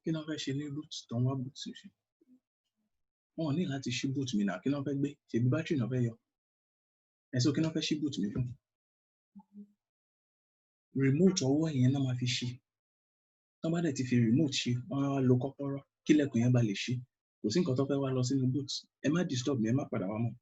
Kí ló fẹ́ ṣe ní boot tó ń wá boot ṣe? Wọn ò ní láti ṣí boot mi náà, kí ló fẹ́ gbé? Ṣèbí bátìrì náà fẹ́ yọ. Ẹ̀sọ́ kí ló fẹ́ ṣí boot mi fún? Remote ọwọ́ yẹn náà máa fi ṣí. Tó bá dẹ̀ ti fi remote ṣí, wọ́n á lo kọ́kọ́rọ́ kí ilẹ̀kùn yẹn bá lè ṣí. Kò sí nǹkan tó fẹ́ wá lọ sínú boot. Ẹ má disturb mi, ẹ má padà wá mọ́.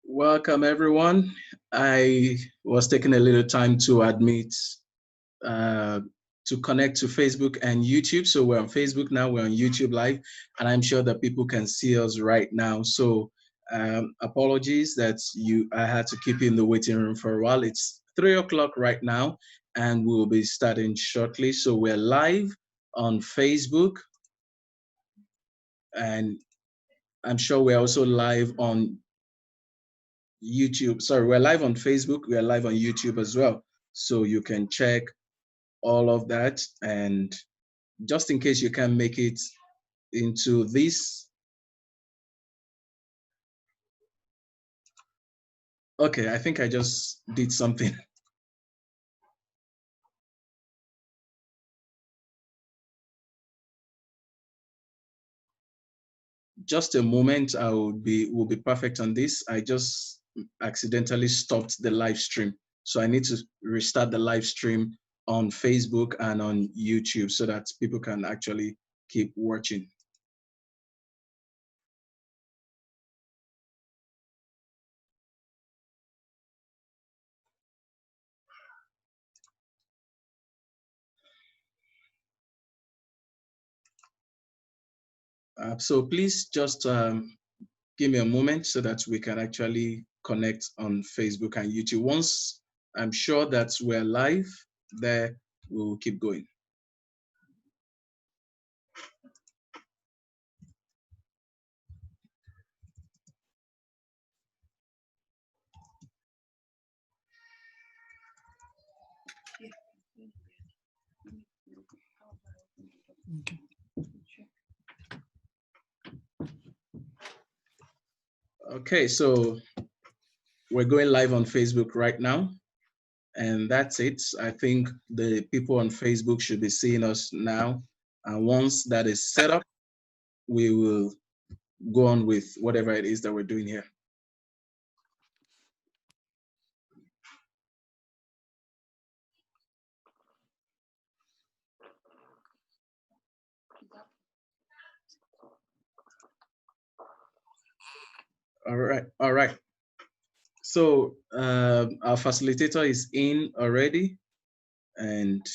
Welcome, everyone. I was taking a little time to admit uh, to connect to Facebook and YouTube. So we're on Facebook now, we're on YouTube Live, and I'm sure that people can see us right now. So apologies that I had to keep you in the waiting room for a while. It's 3 o'clock right now, and we'll be starting shortly. So we're live on Facebook, and I'm sure we're also live on YouTube. Sorry, we're live on Facebook. We're live on YouTube as well. So you can check all of that. And just in case you can't make it into this. Okay, I think I just did something. Just a moment, will be perfect on this. I just accidentally stopped the live stream. So I need to restart the live stream on Facebook and on YouTube so that people can actually keep watching. So please just give me a moment so that we can actually connect on Facebook and YouTube. Once I'm sure that we're live there, we'll keep going. Okay. Okay, so we're going live on Facebook right now. And that's it. I think the people on Facebook should be seeing us now. And once that is set up, we will go on with whatever it is that we're doing here. All right. So our facilitator is in already, and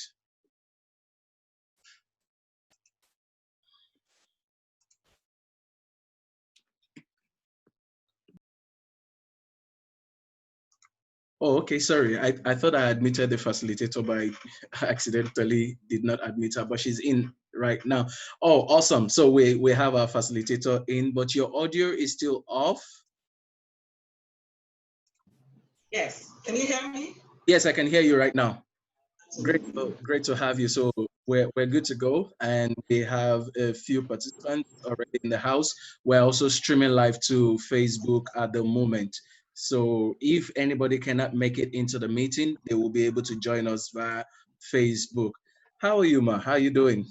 oh, okay, sorry. I thought I admitted the facilitator, but I accidentally did not admit her, but she's in right now. Oh, awesome. So we have our facilitator in, but your audio is still off. Yes. Can you hear me? Yes, I can hear you right now. Great to have you. So we're good to go, and we have a few participants already in the house. We're also streaming live to Facebook at the moment. So if anybody cannot make it into the meeting, they will be able to join us via Facebook. How are you, Ma? How are you doing?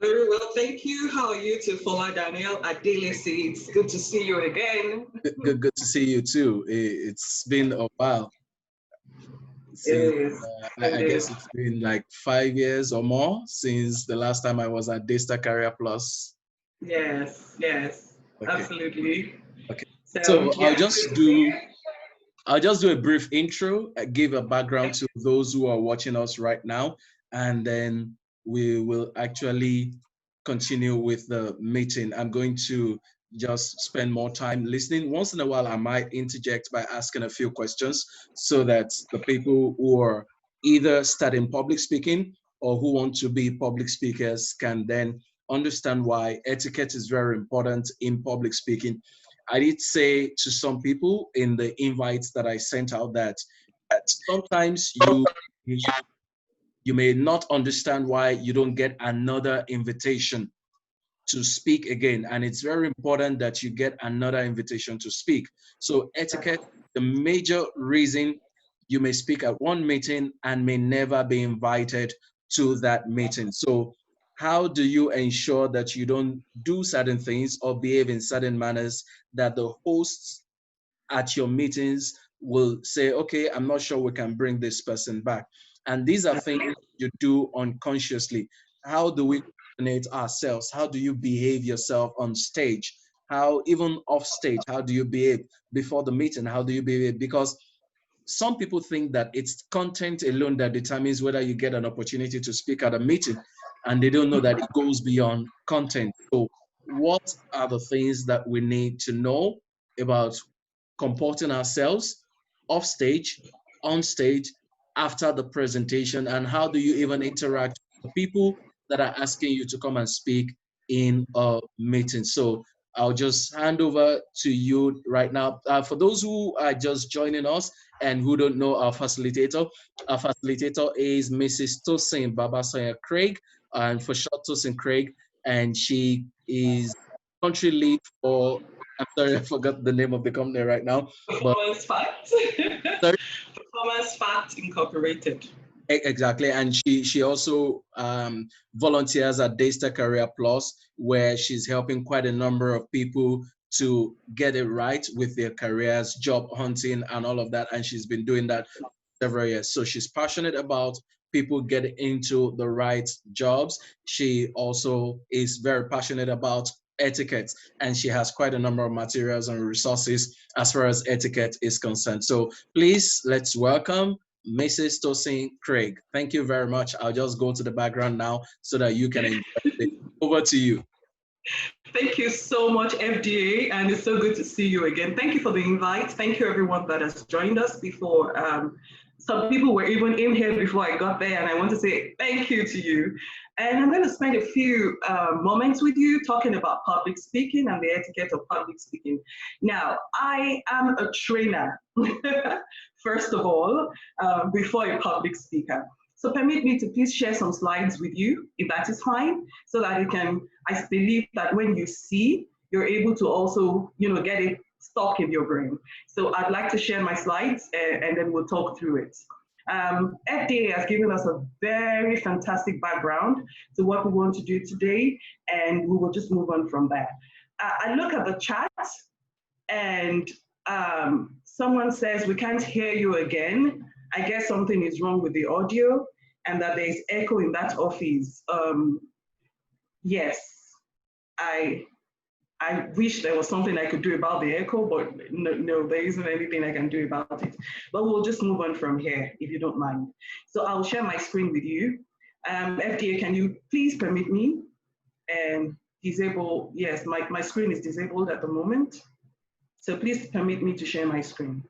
Very well, thank you. How are you too, Fola Daniel? At DLC, it's good to see you again. Good to see you too. It's been a while. Since, I guess it's been like 5 years or more since the last time I was at Daystar Career Plus. Yes, okay. Absolutely. Okay. So yeah, I'll just do a brief intro, give a background to those who are watching us right now, and then we will actually continue with the meeting. I'm going to just spend more time listening. Once in a while, I might interject by asking a few questions so that the people who are either studying public speaking or who want to be public speakers can then understand why etiquette is very important in public speaking. I did say to some people in the invites that I sent out that sometimes you may not understand why you don't get another invitation to speak again. And it's very important that you get another invitation to speak. So etiquette, the major reason you may speak at one meeting and may never be invited to that meeting. So how do you ensure that you don't do certain things or behave in certain manners that the hosts at your meetings will say, okay, I'm not sure we can bring this person back. And these are things you do unconsciously. How do we coordinate ourselves? How do you behave yourself on stage? how even off stage, how do you behave before the meeting? How do you behave? Because some people think that it's content alone that determines whether you get an opportunity to speak at a meeting, and they don't know that it goes beyond content. So what are the things that we need to know about comporting ourselves off stage, on stage, after the presentation, and how do you even interact with the people that are asking you to come and speak in a meeting? So I'll just hand over to you right now. For those who are just joining us and who don't know our facilitator is Mrs. Tosin Babasaya Craig, and for short, Tosin Craig, and she is country lead for, I'm sorry, I forgot the name of the company right now. Performance Facts. Sorry? Performance Facts Incorporated. Exactly, and she also volunteers at Daystar Career Plus, where she's helping quite a number of people to get it right with their careers, job hunting, and all of that. And she's been doing that several years. So she's passionate about people getting into the right jobs. She also is very passionate about etiquette, and she has quite a number of materials and resources as far as etiquette is concerned. So please, let's welcome Mrs. Tosin Craig. Thank you very much. I'll just go to the background now so that you can enjoy it. Over to you. Thank you so much, FDA, and it's so good to see you again. Thank you for the invite. Thank you, everyone that has joined us before. Some people were even in here before I got there, and I want to say thank you to you. And I'm going to spend a few moments with you talking about public speaking and the etiquette of public speaking. Now, I am a trainer, first of all, before a public speaker. So permit me to please share some slides with you, if that is fine, so that I believe that when you see, you're able to also, get it stuck in your brain. So I'd like to share my slides and then we'll talk through it. FDA has given us a very fantastic background to what we want to do today, and we will just move on from there. I look at the chat and someone says, we can't hear you again. I guess something is wrong with the audio and that there is echo in that office. Yes, I wish there was something I could do about the echo, but no, there isn't anything I can do about it. But we'll just move on from here, if you don't mind. So I'll share my screen with you. FDA, can you please permit me and disable? Yes, my screen is disabled at the moment. So please permit me to share my screen.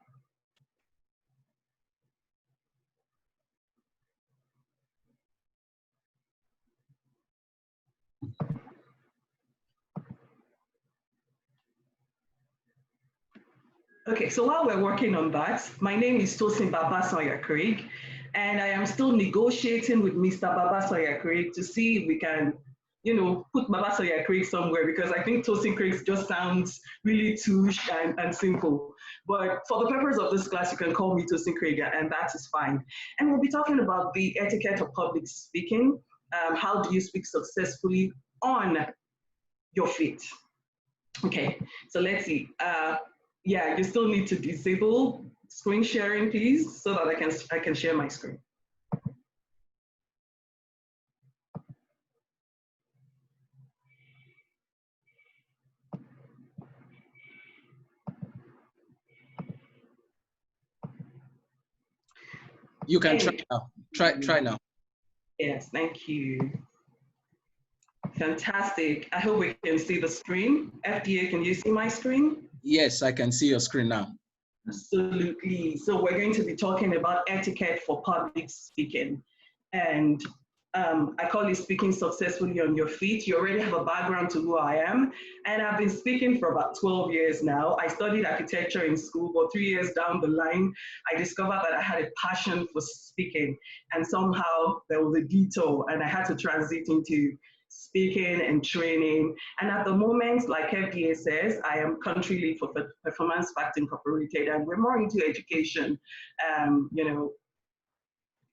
Okay, so while we're working on that, my name is Tosin Babasaya Craig, and I am still negotiating with Mr. Babasaya Craig to see if we can, put Babasaya Craig somewhere, because I think Tosin Craig just sounds really touche and simple. But for the purpose of this class, you can call me Tosin Craig, and that is fine. And we'll be talking about the etiquette of public speaking. How do you speak successfully on your feet? Okay, so let's see. Yeah, you still need to disable screen sharing, please, so that I can share my screen. You can try now. Try now. Yes, thank you. Fantastic. I hope we can see the screen. FDA, can you see my screen? Yes, I can see your screen now. Absolutely. So we're going to be talking about etiquette for public speaking. And I call it speaking successfully on your feet. You already have a background to who I am. And I've been speaking for about 12 years now. I studied architecture in school, but 3 years down the line, I discovered that I had a passion for speaking. And somehow there was a detour and I had to transit into speaking and training. And at the moment, like FDA says, I am country lead for Performance Facts Incorporated, and we're more into education.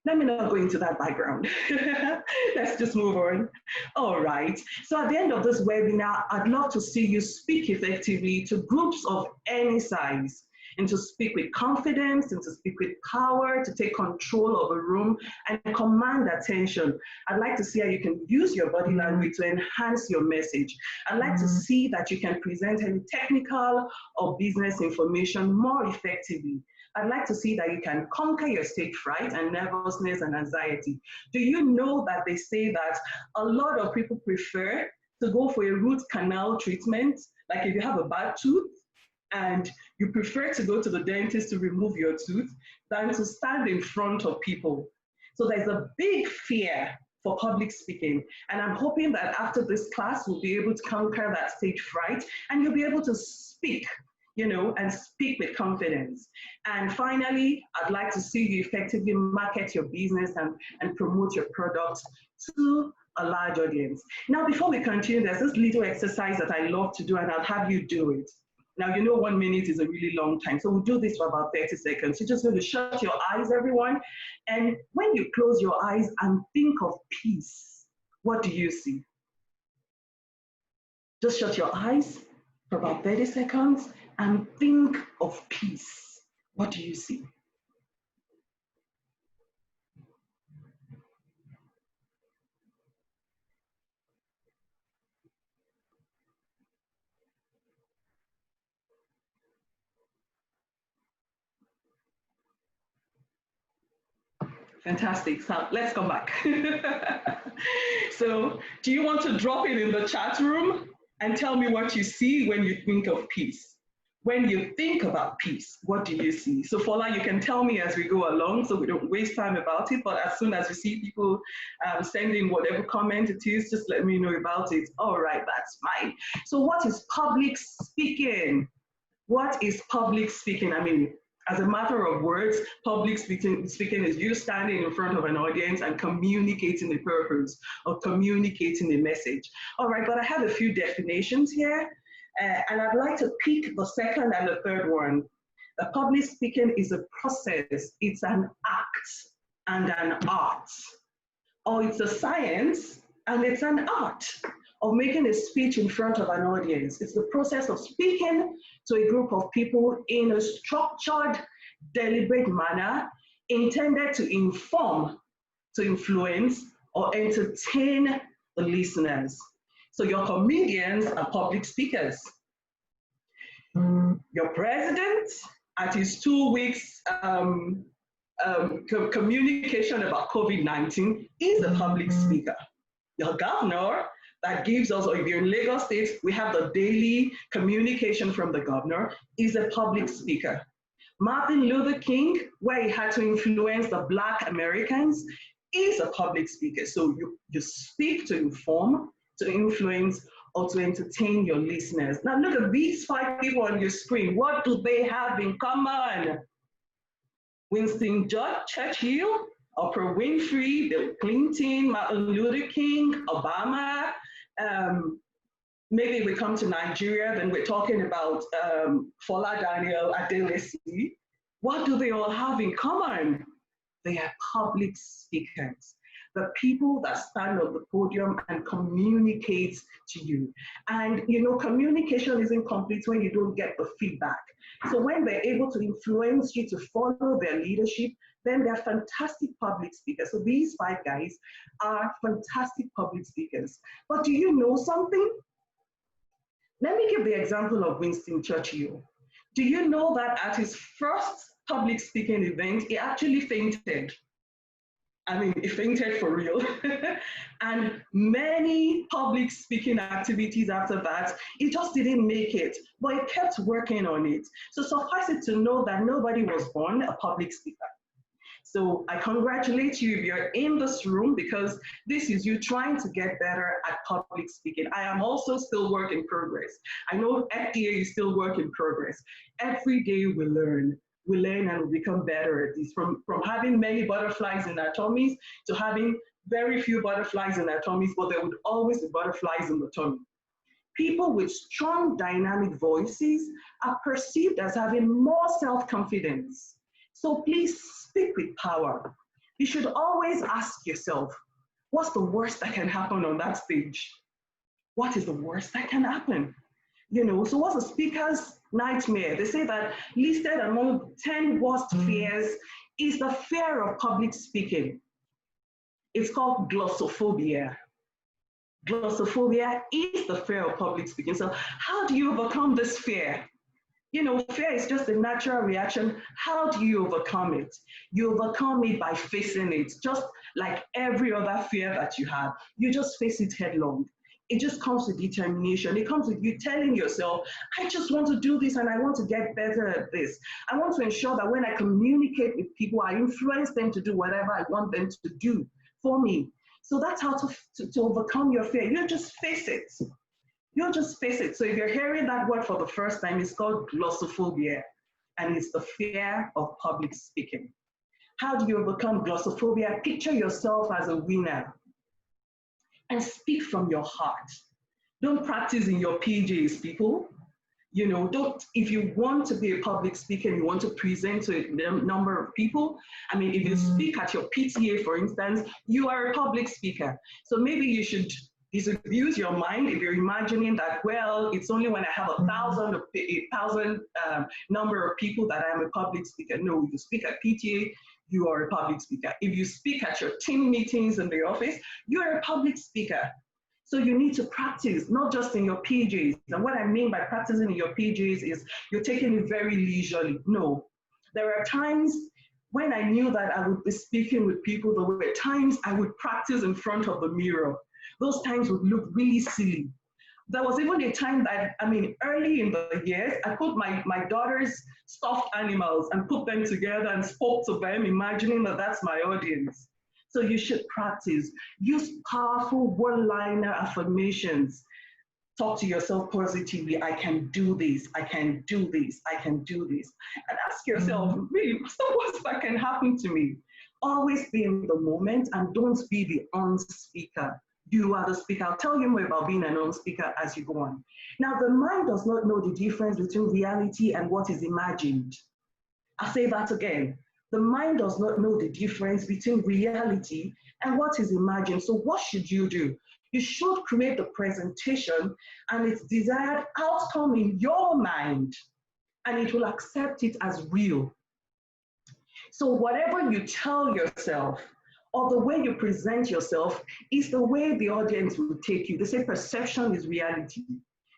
Let me not go into that background. Let's just move on. All right. So at the end of this webinar, I'd love to see you speak effectively to groups of any size. and to speak with confidence, and to speak with power, to take control of a room and command attention. I'd like to see how you can use your body language to enhance your message. I'd like to see that you can present any technical or business information more effectively. I'd like to see that you can conquer your stage fright and nervousness and anxiety. Do you know that they say that a lot of people prefer to go for a root canal treatment, like if you have a bad tooth, and you prefer to go to the dentist to remove your tooth than to stand in front of people. So there's a big fear for public speaking. And I'm hoping that after this class, we'll be able to conquer that stage fright and you'll be able to speak, and speak with confidence. And finally, I'd like to see you effectively market your business and promote your product to a large audience. Now, before we continue, there's this little exercise that I love to do, and I'll have you do it. Now, 1 minute is a really long time, so we'll do this for about 30 seconds. You're just going to shut your eyes, everyone. And when you close your eyes and think of peace, what do you see? Just shut your eyes for about 30 seconds and think of peace. What do you see? Fantastic. So let's come back. So do you want to drop it in the chat room and tell me what you see when you think of peace? When you think about peace, what do you see? So Fola, you can tell me as we go along so we don't waste time about it, but as soon as you see people sending whatever comment it is, just let me know about it. All right, that's fine. So what is public speaking? What is public speaking? I mean, as a matter of words, public speaking is you standing in front of an audience and communicating a purpose or communicating a message. All right, but I have a few definitions here, and I'd like to pick the second and the third one. Public speaking is a process, it's an act and an art, or it's a science and it's an art of making a speech in front of an audience. It's the process of speaking to a group of people in a structured, deliberate manner intended to inform, to influence, or entertain the listeners. So your comedians are public speakers. Your president, at his 2 weeks communication about COVID-19, is a public speaker. Your governor, that gives us, or if you're in Lagos State, we have the daily communication from the governor, is a public speaker. Martin Luther King, where he had to influence the Black Americans, is a public speaker. So you speak to inform, to influence, or to entertain your listeners. Now look at these 5 people on your screen. What do they have in common? Winston Churchill, Oprah Winfrey, Bill Clinton, Martin Luther King, Obama. Maybe we come to Nigeria, then we're talking about Fola Daniel, Adelesi. What do they all have in common? They are public speakers, the people that stand on the podium and communicate to you. And communication isn't complete when you don't get the feedback. So when they're able to influence you to follow their leadership, then they're fantastic public speakers. So these 5 guys are fantastic public speakers. But do you know something? Let me give the example of Winston Churchill. Do you know that at his first public speaking event, he actually fainted? I mean, he fainted for real. And many public speaking activities after that, he just didn't make it, but he kept working on it. So suffice it to know that nobody was born a public speaker. So I congratulate you if you're in this room, because this is you trying to get better at public speaking. I am also still work in progress. I know FDA is still work in progress. Every day we learn and we become better at this. From having many butterflies in our tummies to having very few butterflies in our tummies, but there would always be butterflies in the tummy. People with strong dynamic voices are perceived as having more self-confidence. So please speak with power. You should always ask yourself, what's the worst that can happen on that stage? What is the worst that can happen? So what's the speaker's nightmare. They say that listed among 10 worst fears is the fear of public speaking. It's called glossophobia. Glossophobia is the fear of public speaking. So how do you overcome this fear? You know, fear is just a natural reaction. How do you overcome it? You overcome it by facing it, just like every other fear that you have. You just face it headlong. It just comes with determination. It comes with you telling yourself, I just want to do this and I want to get better at this. I want to ensure that when I communicate with people, I influence them to do whatever I want them to do for me. So that's how to overcome your fear. You just face it. You'll just face it. So if you're hearing that word for the first time, it's called glossophobia, and it's the fear of public speaking. How do you overcome glossophobia? Picture yourself as a winner and speak from your heart. Don't practice in your PJs, people. You know, don't, if you want to be a public speaker and you want to present to a number of people, I mean, if you speak at your PTA, for instance, you are a public speaker. So maybe you should disabuse your mind if you're imagining that, well, it's only when I have a thousand number of people that I'm a public speaker. No, you speak at PTA, you are a public speaker. If you speak at your team meetings in the office, you are a public speaker. So you need to practice, not just in your PJs. And what I mean by practicing in your PJs is you're taking it very leisurely. No, there are times when I knew that I would be speaking with people, there were times I would practice in front of the mirror. Those times would look really silly. There was even a time that, I mean, early in the years, I put my daughter's stuffed animals and put them together and spoke to them, imagining that that's my audience. So you should practice. Use powerful one-liner affirmations. Talk to yourself positively. I can do this. I can do this. I can do this. And ask yourself, really, what's that can happen to me? Always be in the moment and don't be the on-speaker. You are the speaker. I'll tell you more about being an on-speaker as you go on. Now, the mind does not know the difference between reality and what is imagined. I'll say that again. The mind does not know the difference between reality and what is imagined. So what should you do? You should create the presentation and its desired outcome in your mind, and it will accept it as real. So whatever you tell yourself or the way you present yourself is the way the audience will take you. They say perception is reality.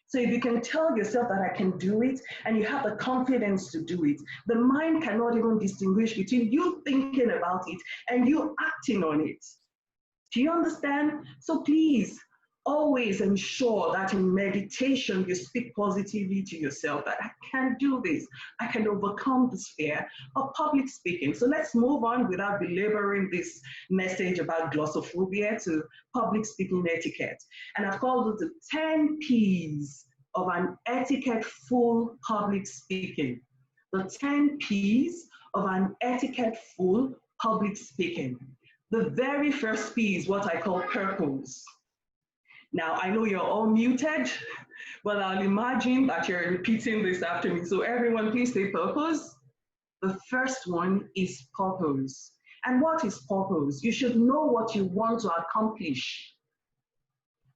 So if you can tell yourself that I can do it and you have the confidence to do it, the mind cannot even distinguish between you thinking about it and you acting on it. Do you understand? So please always ensure that in meditation you speak positively to yourself that I can do this. I can overcome this fear of public speaking. So let's move on without belaboring this message about glossophobia to public speaking etiquette. And I've called it the 10 P's of an etiquette-full public speaking. The 10 P's of an etiquette-full public speaking. The very first P is what I call purpose. Now, I know you're all muted, but I'll imagine that you're repeating this after me. So everyone, please say purpose. The first one is purpose. And what is purpose? You should know what you want to accomplish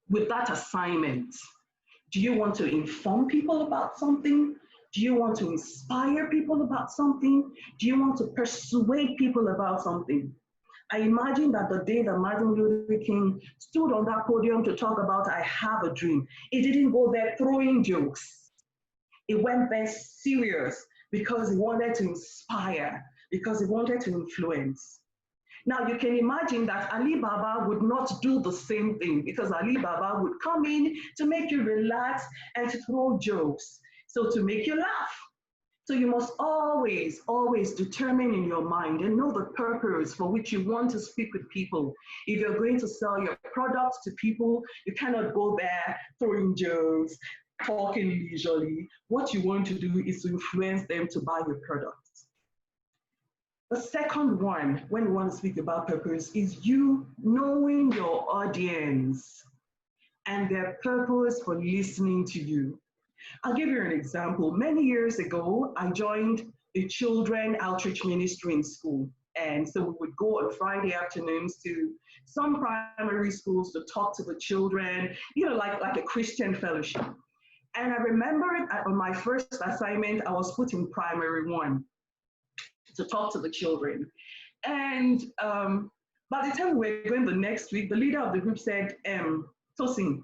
with that assignment. Do you want to inform people about something? Do you want to inspire people about something? Do you want to persuade people about something? I imagine that the day that Martin Luther King stood on that podium to talk about I have a dream, he didn't go there throwing jokes. He went there serious because he wanted to inspire, because he wanted to influence. Now you can imagine that Ali Baba would not do the same thing because Ali Baba would come in to make you relax and to throw jokes, so to make you laugh. So you must always, always determine in your mind and know the purpose for which you want to speak with people. If you're going to sell your products to people, you cannot go there throwing jokes, talking leisurely. What you want to do is to influence them to buy your products. The second one, when you want to speak about purpose, is you knowing your audience and their purpose for listening to you. I'll give you an example. Many years ago, I joined a children outreach ministry in school. And so we would go on Friday afternoons to some primary schools to talk to the children, you know, like a Christian fellowship. And I remember on my first assignment, I was put in primary one to talk to the children. And by the time we were going the next week, the leader of the group said, Tosin,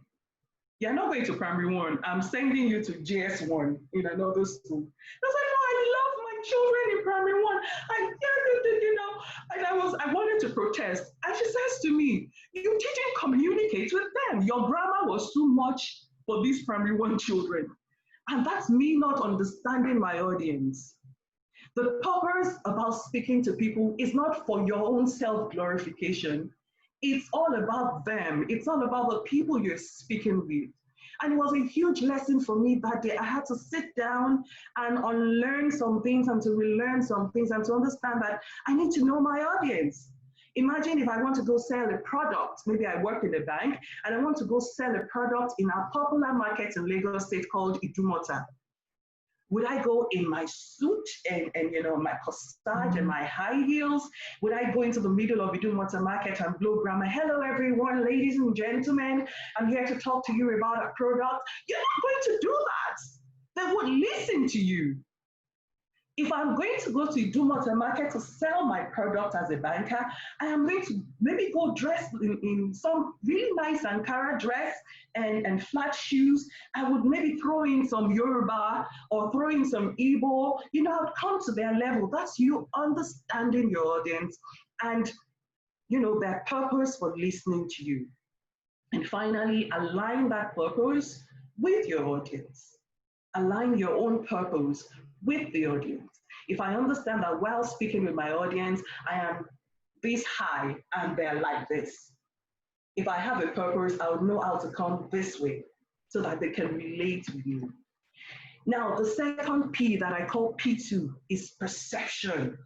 you're not going to primary one. I'm sending you to JS1 in another school. I was like, no, I love my children in primary one. And I wanted to protest. And she says to me, you didn't communicate with them. Your grammar was too much for these primary one children. And that's me not understanding my audience. The purpose about speaking to people is not for your own self-glorification. It's all about them. It's all about the people you're speaking with. And it was a huge lesson for me that day. I had to sit down and unlearn some things and to relearn some things and to understand that I need to know my audience. Imagine if I want to go sell a product, maybe I work in a bank, and I want to go sell a product in a popular market in Lagos State called Idumota. Would I go in my suit and my corsage and my high heels? Would I go into the middle of Idumota market and blow grammar? Hello, everyone, ladies and gentlemen. I'm here to talk to you about a product. You're not going to do that. They would listen to you. If I'm going to go to Idumota market to sell my product as a banker, I am going to maybe go dressed in some really nice Ankara dress and flat shoes. I would maybe throw in some Yoruba or throw in some Igbo. I'd come to their level. That's you understanding your audience and, their purpose for listening to you. And finally, align that purpose with your audience. Align your own purpose with the audience. If I understand that while speaking with my audience, I am this high and they're like this. If I have a purpose, I would know how to come this way so that they can relate with you. Now, the second P that I call P2 is perception.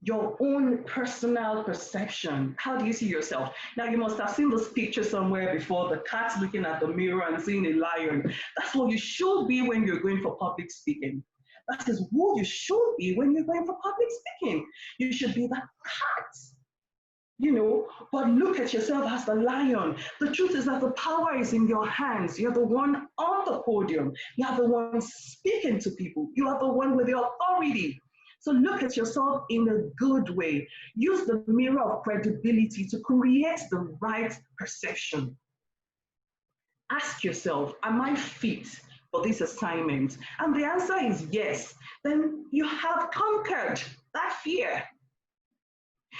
Your own personal perception. How do you see yourself? Now, you must have seen this picture somewhere before, the cat looking at the mirror and seeing a lion. That's what you should be when you're going for public speaking. That is who you should be when you're going for public speaking. You should be that cat, but look at yourself as the lion. The truth is that the power is in your hands. You're the one on the podium. You're the one speaking to people. You are the one with the authority. So look at yourself in a good way. Use the mirror of credibility to create the right perception. Ask yourself, am I fit for this assignment? And the answer is yes. Then you have conquered that fear.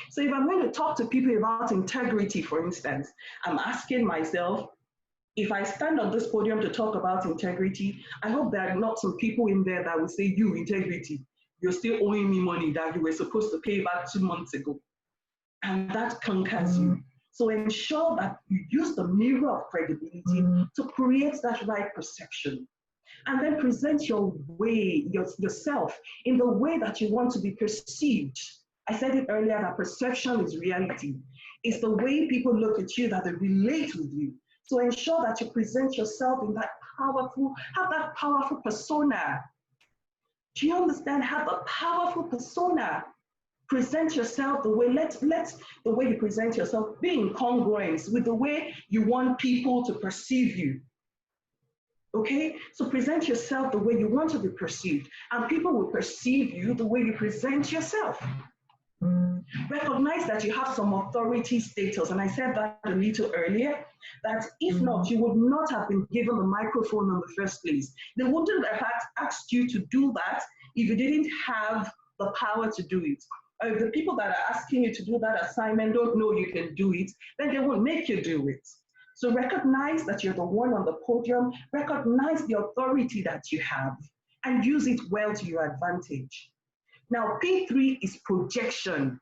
So if I'm going to talk to people about integrity, for instance, I'm asking myself, if I stand on this podium to talk about integrity, I hope there are not some people in there that will say, you, integrity, you're still owing me money that you were supposed to pay back 2 months ago. And that conquers you. So ensure that you use the mirror of credibility to create that right perception. And then present your way, yourself in the way that you want to be perceived. I said it earlier that perception is reality. It's the way people look at you that they relate with you. So ensure that you present yourself in that have that powerful persona. Do you understand? Have a powerful persona. Present yourself the way, let the way you present yourself be in congruence with the way you want people to perceive you. Okay, so present yourself the way you want to be perceived, and people will perceive you the way you present yourself. Recognize that you have some authority status, and I said that a little earlier, that if not, you would not have been given the microphone in the first place. They wouldn't have asked you to do that if you didn't have the power to do it. Or if the people that are asking you to do that assignment don't know you can do it, then they won't make you do it. So recognize that you're the one on the podium, recognize the authority that you have, and use it well to your advantage. Now, P3 is projection.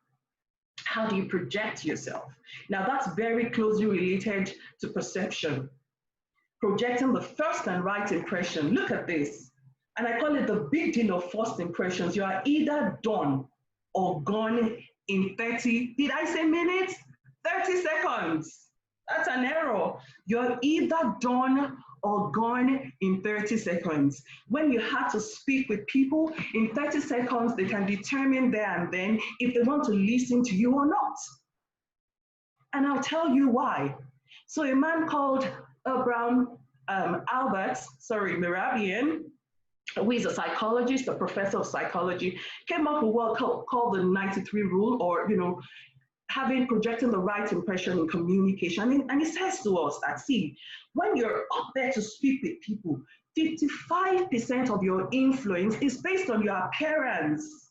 How do you project yourself? Now, that's very closely related to perception. Projecting the first and right impression. Look at this. And I call it the big deal of first impressions. You are either done or gone in 30, did I say minutes? 30 seconds. That's an error. You're either done or gone in 30 seconds. When you have to speak with people, in 30 seconds, they can determine there and then if they want to listen to you or not. And I'll tell you why. So a man called Abraham Mirabian, who is a psychologist, a professor of psychology, came up with what called the 93 rule, or projecting the right impression in communication. And it says to us that, see, when you're up there to speak with people, 55% of your influence is based on your appearance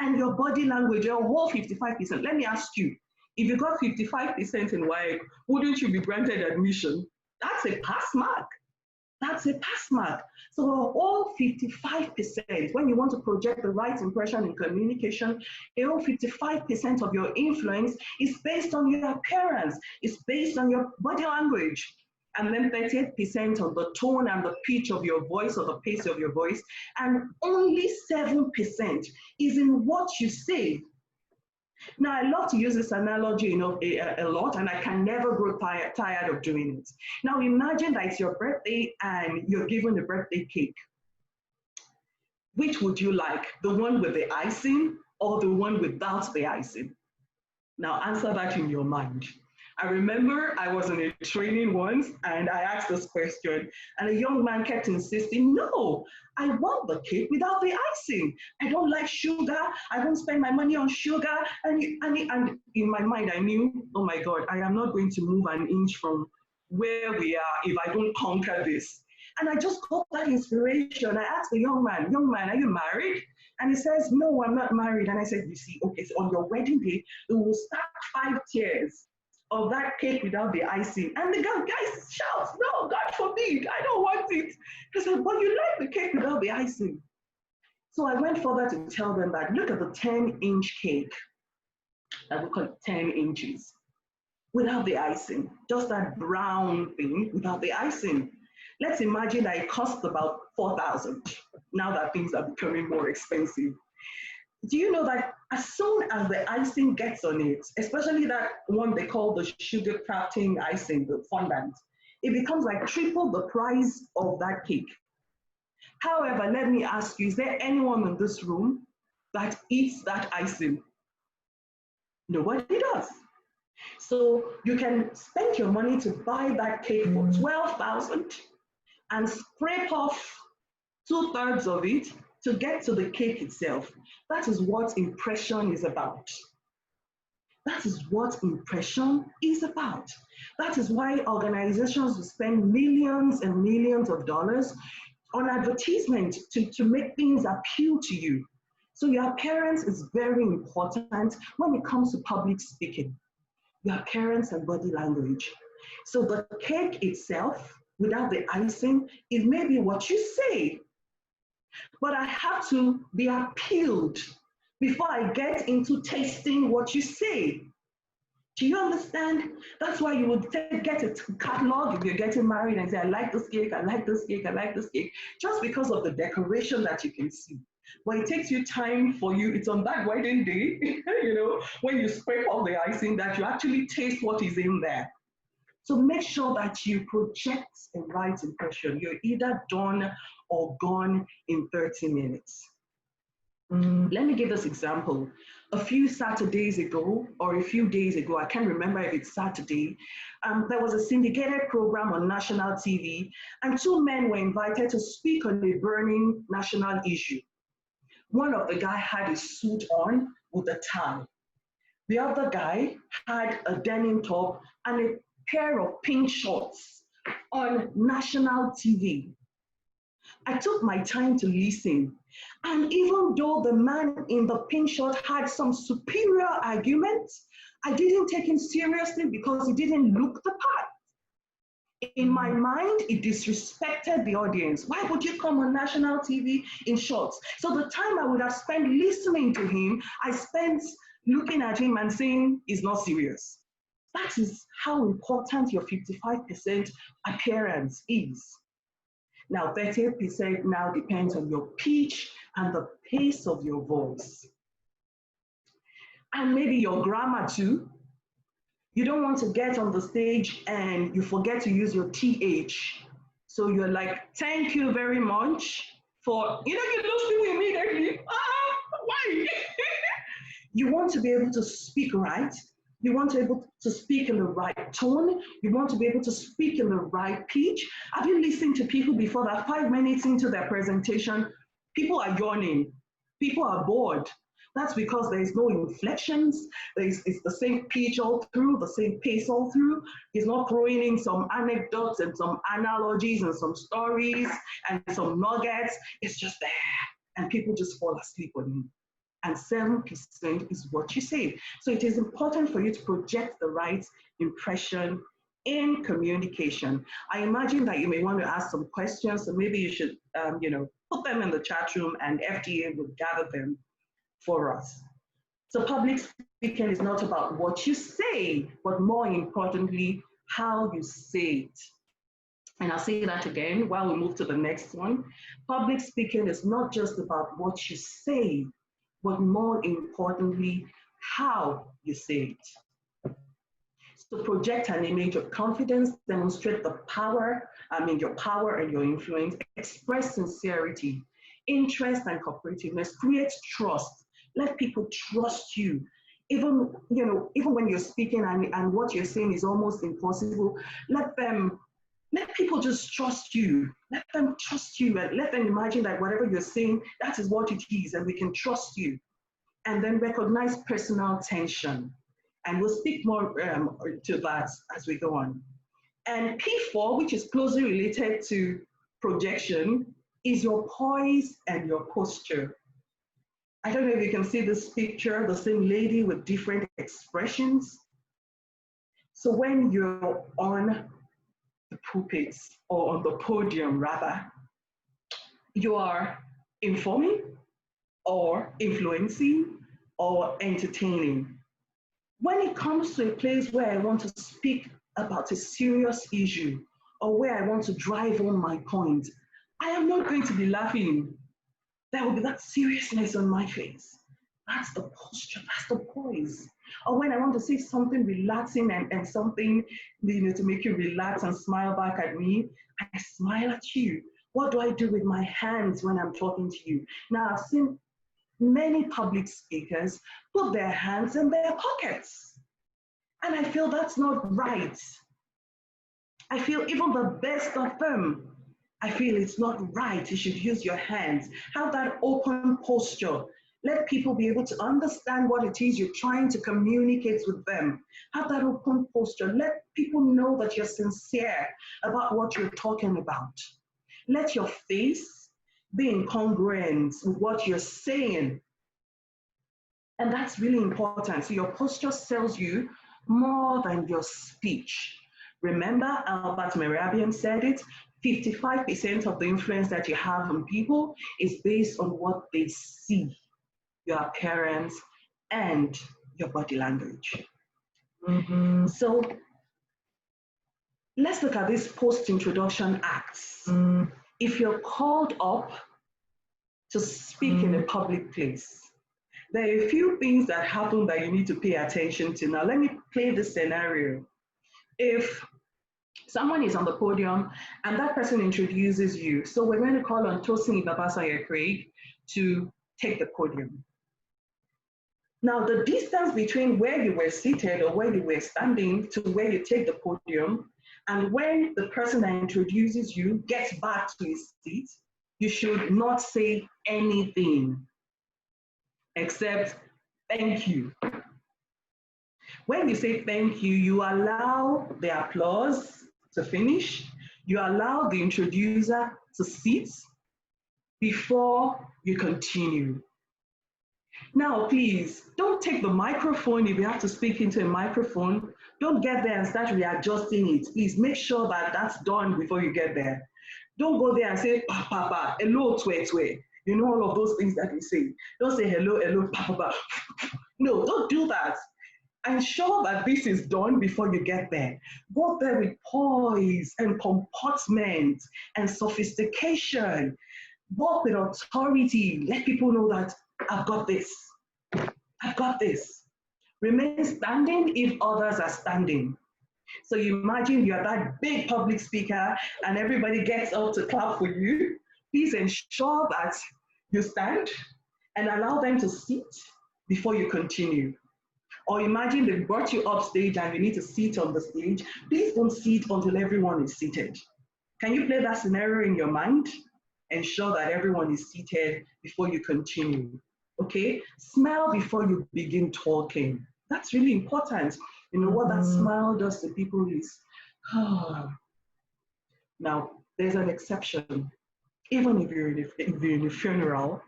and your body language, your whole 55%. Let me ask you, if you got 55% in WAEC, wouldn't you be granted admission? That's a pass mark. That's a pass mark. So all 55%, when you want to project the right impression in communication, all 55% of your influence is based on your appearance, it's based on your body language. And then 38% on the tone and the pitch of your voice, or the pace of your voice, and only 7% is in what you say. Now, I love to use this analogy, a lot, and I can never grow tired of doing it. Now, imagine that it's your birthday and you're given a birthday cake. Which would you like? The one with the icing or the one without the icing? Now, answer that in your mind. I remember I was in a training once and I asked this question, and a young man kept insisting, no, I want the cake without the icing. I don't like sugar. I don't spend my money on sugar. And in my mind, I knew, oh my God, I am not going to move an inch from where we are if I don't conquer this. And I just got that inspiration. I asked the young man, are you married? And he says, no, I'm not married. And I said, you see, okay, so on your wedding day, we will stack 5 tiers of that cake without the icing. And the guy shouts, no, God forbid, I don't want it. He said, but you like the cake without the icing. So I went further to tell them that, look at the 10-inch cake, that we call it 10 inches, without the icing, just that brown thing without the icing. Let's imagine that it costs about 4,000, now that things are becoming more expensive. Do you know that as soon as the icing gets on it, especially that one they call the sugar crafting icing, the fondant, it becomes like triple the price of that cake. However, let me ask you, is there anyone in this room that eats that icing? Nobody does. So you can spend your money to buy that cake for 12,000 and scrape off 2/3 of it to get to the cake itself. That is what impression is about. That is what impression is about. That is why organizations will spend millions and millions of dollars on advertisement to make things appeal to you. So your appearance is very important when it comes to public speaking. Your appearance and body language. So the cake itself, without the icing, it may be what you say, but I have to be appealed before I get into tasting what you say. Do you understand? That's why you would get a catalog if you're getting married and say, I like this cake, I like this cake, I like this cake, just because of the decoration that you can see. But it takes you time for you, it's on that wedding day, when you scrape off the icing, that you actually taste what is in there. So make sure that you project a right impression. You're either done or gone in 30 minutes. Let me give this example. A few Saturdays ago, or a few days ago, I can't remember if it's Saturday, there was a syndicated program on national TV, and 2 men were invited to speak on a burning national issue. One of the guys had a suit on with a tie. The other guy had a denim top and a pair of pink shorts on national TV. I took my time to listen. And even though the man in the pink shirt had some superior arguments, I didn't take him seriously because he didn't look the part. In my mind, it disrespected the audience. Why would you come on national TV in shorts? So the time I would have spent listening to him, I spent looking at him and saying, he's not serious. That is how important your 55% appearance is. Now, 30% now depends on your pitch and the pace of your voice. And maybe your grammar too. You don't want to get on the stage and you forget to use your TH. So you're like, thank you very much for, you lose people immediately. Why? You want to be able to speak right. You want to be able to speak in the right tone. You want to be able to speak in the right pitch. Have you listened to people before that 5 minutes into their presentation, people are yawning, people are bored? That's because there is no inflections. It's the same pitch all through, the same pace all through. He's not throwing in some anecdotes and some analogies and some stories and some nuggets. It's just there. And people just fall asleep on him. And 7% is what you say. So it is important for you to project the right impression in communication. I imagine that you may want to ask some questions, so maybe you should put them in the chat room and FDA will gather them for us. So public speaking is not about what you say, but more importantly, how you say it. And I'll say that again while we move to the next one. Public speaking is not just about what you say, but more importantly, how you say it. So project an image of confidence, demonstrate the power, your power and your influence, express sincerity, interest and cooperativeness, create trust. Let people trust you. Even when you're speaking and what you're saying is almost impossible, let people just trust you. Let them trust you and let them imagine that whatever you're saying, that is what it is, and we can trust you. And then recognize personal tension. And we'll speak more to that as we go on. And P4, which is closely related to projection, is your poise and your posture. I don't know if you can see this picture, the same lady with different expressions. So when you're on the pulpit, or on the podium rather, you are informing or influencing or entertaining. When it comes to a place where I want to speak about a serious issue or where I want to drive home my point, I am not going to be laughing. There will be that seriousness on my face. That's the posture, that's the poise. Or when I want to say something relaxing and something to make you relax and smile back at me, I smile at you. What do I do with my hands when I'm talking to you? Now, I've seen many public speakers put their hands in their pockets. And I feel that's not right. I feel even the best of them, I feel it's not right. You should use your hands. Have that open posture. Let people be able to understand what it is you're trying to communicate with them. Have that open posture. Let people know that you're sincere about what you're talking about. Let your face be in congruence with what you're saying. And that's really important. So your posture sells you more than your speech. Remember, Albert Mehrabian said it, 55% of the influence that you have on people is based on what they see, your appearance, and your body language. So let's look at these post-introduction acts. If you're called up to speak in a public place, there are a few things that happen that you need to pay attention to. Now, let me play this scenario. If someone is on the podium and that person introduces you, so we're going to call on Tosin Craig to take the podium. Now, the distance between where you were seated or where you were standing to where you take the podium, and when the person that introduces you gets back to his seat, you should not say anything except thank you. When you say thank you, you allow the applause to finish. You allow the introducer to sit before you continue. Now, please, don't take the microphone if you have to speak into a microphone. Don't get there and start readjusting it. Please make sure that that's done before you get there. Don't go there and say, papa, hello, twe. You know all of those things that we say. Don't say hello, papa. No, don't do that. Ensure that this is done before you get there. Go there with poise and comportment and sophistication. Walk with authority. Let people know that I've got this. I've got this. Remain standing if others are standing. So you imagine you're that big public speaker and everybody gets up to clap for you. Please ensure that you stand and allow them to sit before you continue. Or imagine they brought you up stage and you need to sit on the stage. Please don't sit until everyone is seated. Can you play that scenario in your mind? Ensure that everyone is seated before you continue. Okay? Smile before you begin talking. That's really important. You know what that smile does to people is, now, there's an exception. Even if you're in a funeral,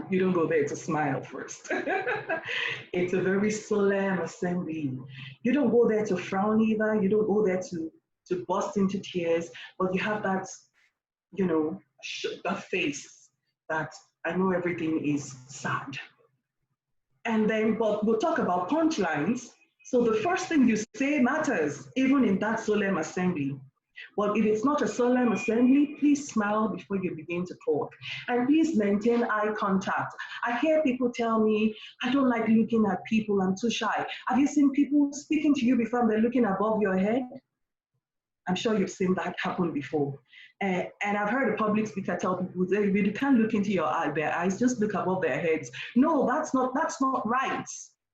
you don't go there to smile first. It's a very solemn assembly. You don't go there to frown either. You don't go there to burst into tears, but you have that, you know, that face that I know everything is sad. And then, but we'll talk about punchlines. So the first thing you say matters, even in that solemn assembly. But if it's not a solemn assembly, please smile before you begin to talk. And please maintain eye contact. I hear people tell me, I don't like looking at people, I'm too shy. Have you seen people speaking to you before they're looking above your head? I'm sure you've seen that happen before. And I've heard a public speaker tell people, you can't look into their eyes, just look above their heads. No, that's not right.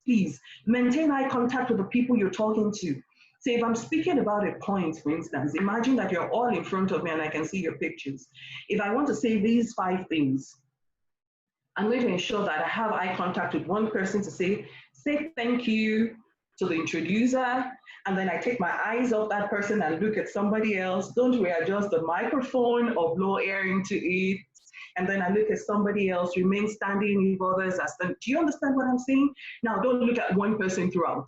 Please, maintain eye contact with the people you're talking to. So if I'm speaking about a point, for instance, imagine that you're all in front of me and I can see your pictures. If I want to say these 5 things, I'm going to ensure that I have eye contact with one person to say thank you to the introducer, and then I take my eyes off that person and look at somebody else. Don't readjust the microphone or blow air into it. And then I look at somebody else, remain standing if others are standing. Do you understand what I'm saying? Now, don't look at one person throughout.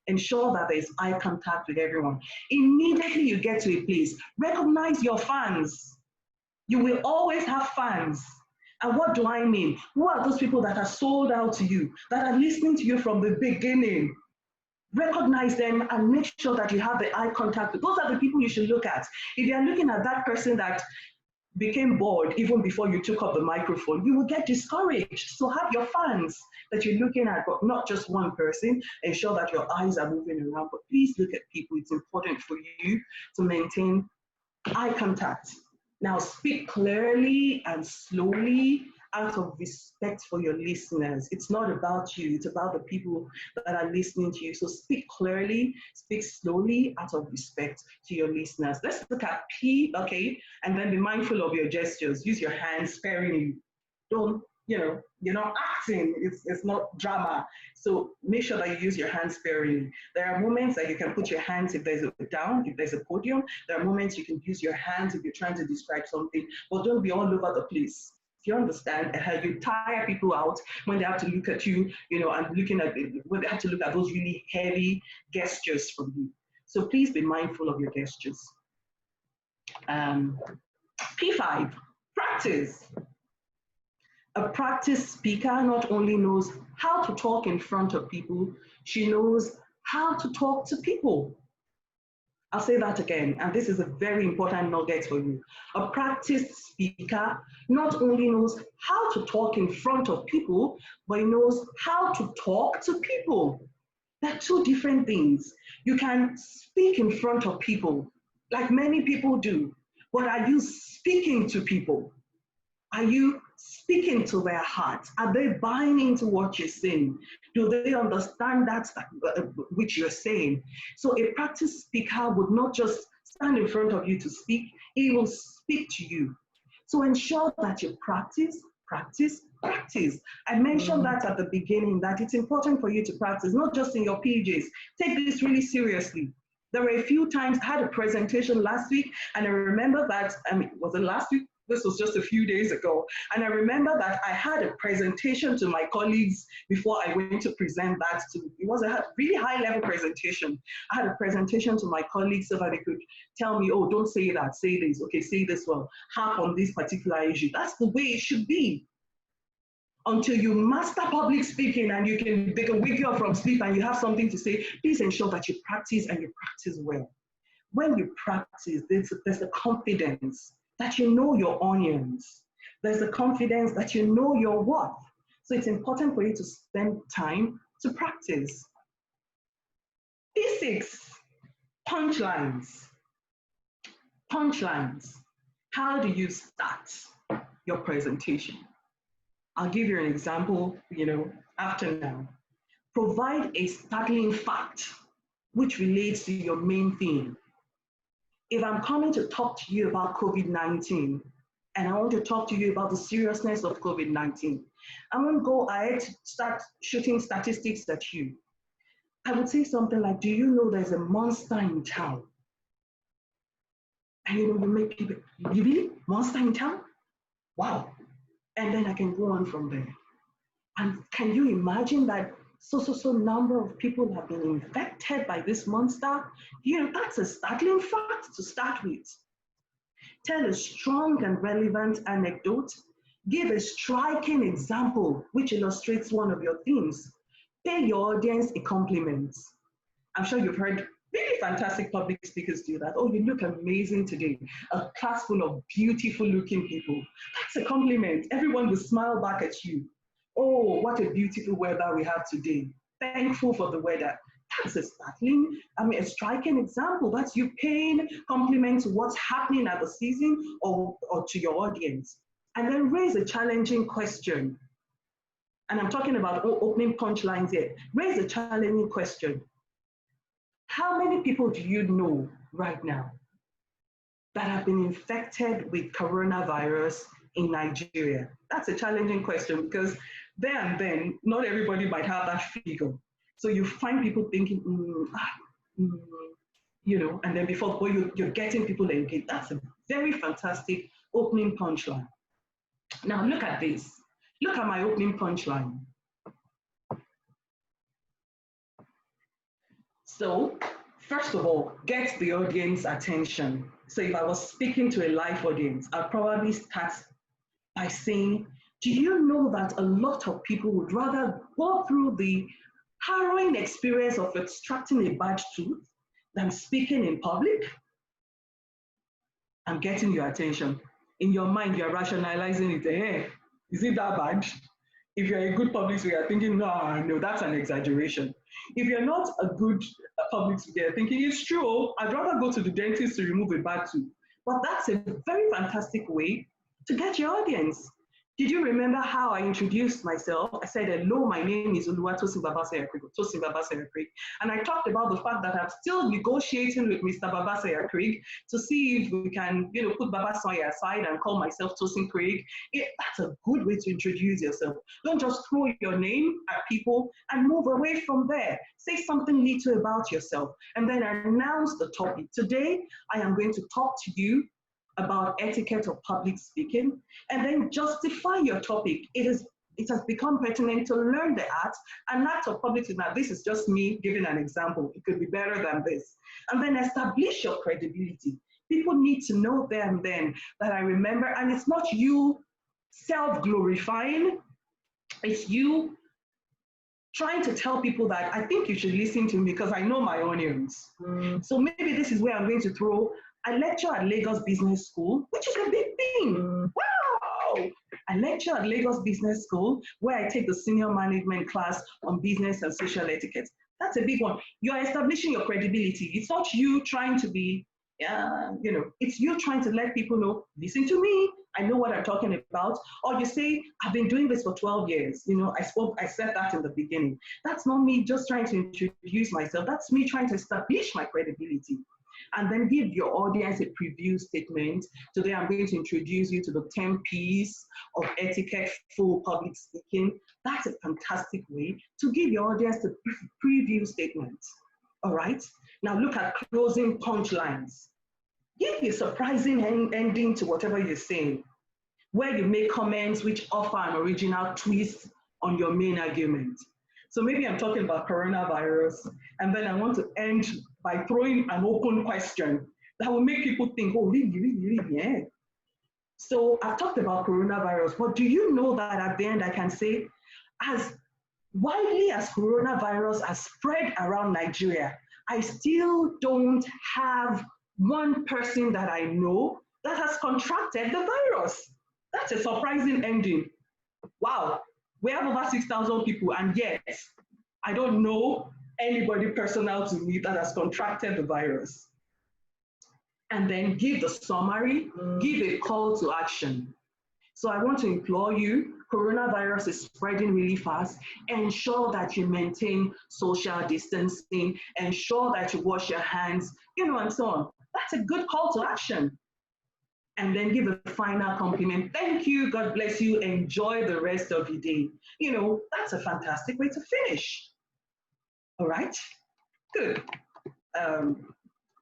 Ensure that there's eye contact with everyone. Immediately you get to a place, recognize your fans. You will always have fans. And what do I mean? Who are those people that are sold out to you, that are listening to you from the beginning? Recognize them and make sure that you have the eye contact. Those are the people you should look at. If you're looking at that person that became bored even before you took up the microphone, you will get discouraged. So have your fans that you're looking at, but not just one person. Ensure that your eyes are moving around, but please look at people. It's important for you to maintain eye contact. Now speak clearly and slowly out of respect for your listeners. It's not about you, it's about the people that are listening to you. So speak clearly, speak slowly out of respect to your listeners. Let's look at P, okay? And then be mindful of your gestures. Use your hands sparingly. Don't, you're not acting, it's not drama. So make sure that you use your hands sparingly. There are moments that you can put your hands if there's a podium. There are moments you can use your hands if you're trying to describe something, but don't be all over the place. You understand how you tire people out when they have to look at you, and when they have to look at those really heavy gestures from you. So please be mindful of your gestures. P5, practice. A practice speaker not only knows how to talk in front of people, she knows how to talk to people. I'll say that again, and this is a very important nugget for you. A practiced speaker not only knows how to talk in front of people, but he knows how to talk to people. They're 2 different things. You can speak in front of people, like many people do, but are you speaking to people? Are you speaking to their hearts? Are they buying into what you're saying? Do they understand that which you're saying? So a practiced speaker would not just stand in front of you to speak, he will speak to you. So ensure that you practice. I mentioned that at the beginning, that it's important for you to practice, not just in your PJs. Take this really seriously. There were a few times I had a presentation last week, and I remember that, was it last week? This was just a few days ago. And I remember that I had a presentation to my colleagues before I went to present that it was a really high level presentation. I had a presentation to my colleagues so that they could tell me, oh, don't say that, say this, okay, say this well, harp on this particular issue. That's the way it should be. Until you master public speaking and they can wake you up from sleep and you have something to say, please ensure that you practice and you practice well. When you practice, there's a confidence that you know your onions. There's a confidence that you know your worth. So it's important for you to spend time to practice. P6, punchlines. Punchlines. How do you start your presentation? I'll give you an example, after now. Provide a startling fact which relates to your main theme. If I'm coming to talk to you about COVID-19, and I want to talk to you about the seriousness of COVID-19, I won't go ahead, start shooting statistics at you. I would say something like, do you know there's a monster in town? And you make people, really? Monster in town? Wow. And then I can go on from there. And can you imagine that so number of people have been infected by this monster? That's a startling fact to start with. Tell a strong and relevant anecdote. Give a striking example which illustrates one of your themes. Pay your audience a compliment. I'm sure you've heard really fantastic public speakers do that. Oh, you look amazing today. A class full of beautiful looking people. That's a compliment. Everyone will smile back at you. Oh, what a beautiful weather we have today. Thankful for the weather. That's a striking example. That's you paying compliment to what's happening at the season or to your audience. And then raise a challenging question. And I'm talking about opening punchlines here. Raise a challenging question. How many people do you know right now that have been infected with coronavirus in Nigeria? That's a challenging question because there and then, not everybody might have that figure. So you find people thinking, and then before you're getting people engaged. That's a very fantastic opening punchline. Now look at this. Look at my opening punchline. So, first of all, get the audience attention. So if I was speaking to a live audience, I'd probably start by saying, do you know that a lot of people would rather go through the harrowing experience of extracting a bad tooth than speaking in public? I'm getting your attention. In your mind, you're rationalizing it. Hey, is it that bad? If you're a good public speaker, you're thinking, no, that's an exaggeration. If you're not a good public speaker, you're thinking, it's true, I'd rather go to the dentist to remove a bad tooth. But that's a very fantastic way to get your audience. Did you remember how I introduced myself? I said, hello, my name is Tosin Craig. And I talked about the fact that I'm still negotiating with Mr. Craig to see if we can, put Babasaya aside and call myself Tosin Craig. That's a good way to introduce yourself. Don't just throw your name at people and move away from there. Say something little about yourself and then announce the topic. Today, I am going to talk to you about etiquette of public speaking, and then justify your topic. It has become pertinent to learn the art and act of public speaking. Now, this is just me giving an example. It could be better than this. And then establish your credibility. People need to know there and then that I remember, and it's not you self-glorifying, it's you trying to tell people that I think you should listen to me because I know my audience. So maybe this is where I'm going to throw. I lecture at Lagos Business School, which is a big thing. Wow! I lecture at Lagos Business School where I take the senior management class on business and social etiquette. That's a big one. You're establishing your credibility. It's not you trying to be, it's you trying to let people know, listen to me, I know what I'm talking about. Or you say, I've been doing this for 12 years. I said that in the beginning. That's not me just trying to introduce myself. That's me trying to establish my credibility. And then give your audience a preview statement. Today I'm going to introduce you to the 10 P's of etiquette for public speaking. That's a fantastic way to give your audience the preview statement. All right? Now look at closing punchlines. Give a surprising ending to whatever you're saying, where you make comments which offer an original twist on your main argument. So maybe I'm talking about coronavirus, and then I want to end by throwing an open question that will make people think, oh, really, yeah. So I've talked about coronavirus, but do you know that at the end I can say, as widely as coronavirus has spread around Nigeria, I still don't have one person that I know that has contracted the virus. That's a surprising ending. Wow. We have over 6,000 people, and yet I don't know anybody personal to me that has contracted the virus. And then give the summary, give a call to action. So I want to implore you, coronavirus is spreading really fast. Ensure that you maintain social distancing, ensure that you wash your hands, and so on. That's a good call to action. And then give a final compliment. Thank you, God bless you, enjoy the rest of your day. That's a fantastic way to finish. All right, good.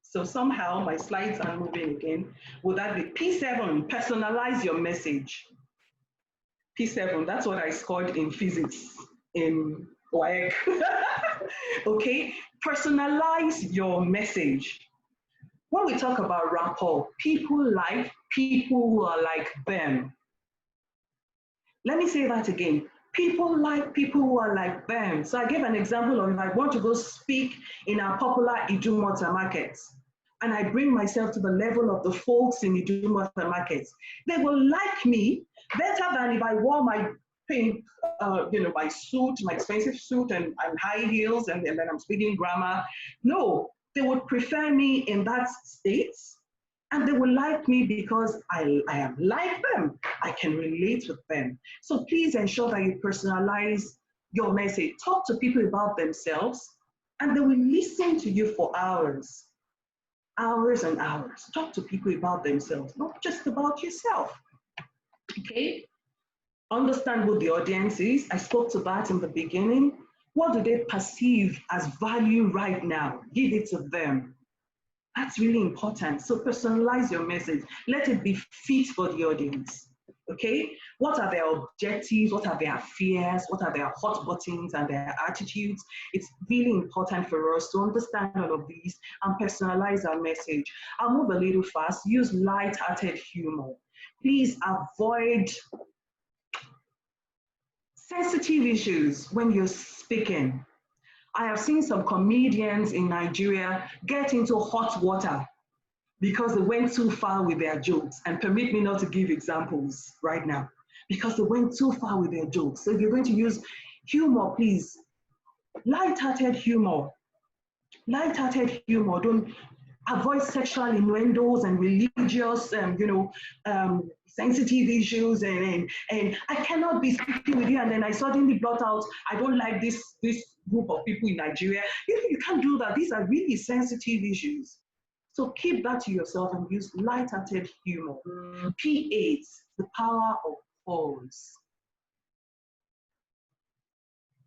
So somehow my slides are moving again. Would that be P7, personalize your message. P7, that's what I scored in physics in WAEC. Okay, personalize your message. When we talk about rapport, people like people who are like them. Let me say that again. People like people who are like them. So I gave an example of if I want to go speak in a popular Idumota market, and I bring myself to the level of the folks in Idumota markets, they will like me better than if I wore my pink, my suit, my expensive suit and high heels, and then I'm speaking grammar. No, they would prefer me in that state, and they will like me because I am like them. I can relate with them. So please ensure that you personalize your message. Talk to people about themselves, and they will listen to you for hours. Hours and hours. Talk to people about themselves, not just about yourself. Okay? Understand who the audience is. I spoke to that in the beginning. What do they perceive as value right now? Give it to them. That's really important. So personalize your message. Let it be fit for the audience. Okay? What are their objectives? What are their fears? What are their hot buttons and their attitudes? It's really important for us to understand all of these and personalize our message. I'll move a little fast. Use light-hearted humor. Please avoid sensitive issues when you're speaking. I have seen some comedians in Nigeria get into hot water because they went too far with their jokes. And permit me not to give examples right now, because they went too far with their jokes. So if you're going to use humor, please, light-hearted humor. Light-hearted humor. Don't avoid sexual innuendos and religious, sensitive issues. And I cannot be speaking with you, and then I suddenly blot out, I don't like this group of people in Nigeria. You can't do that. These are really sensitive issues. So keep that to yourself and use light-hearted humor. P8, the power of pause.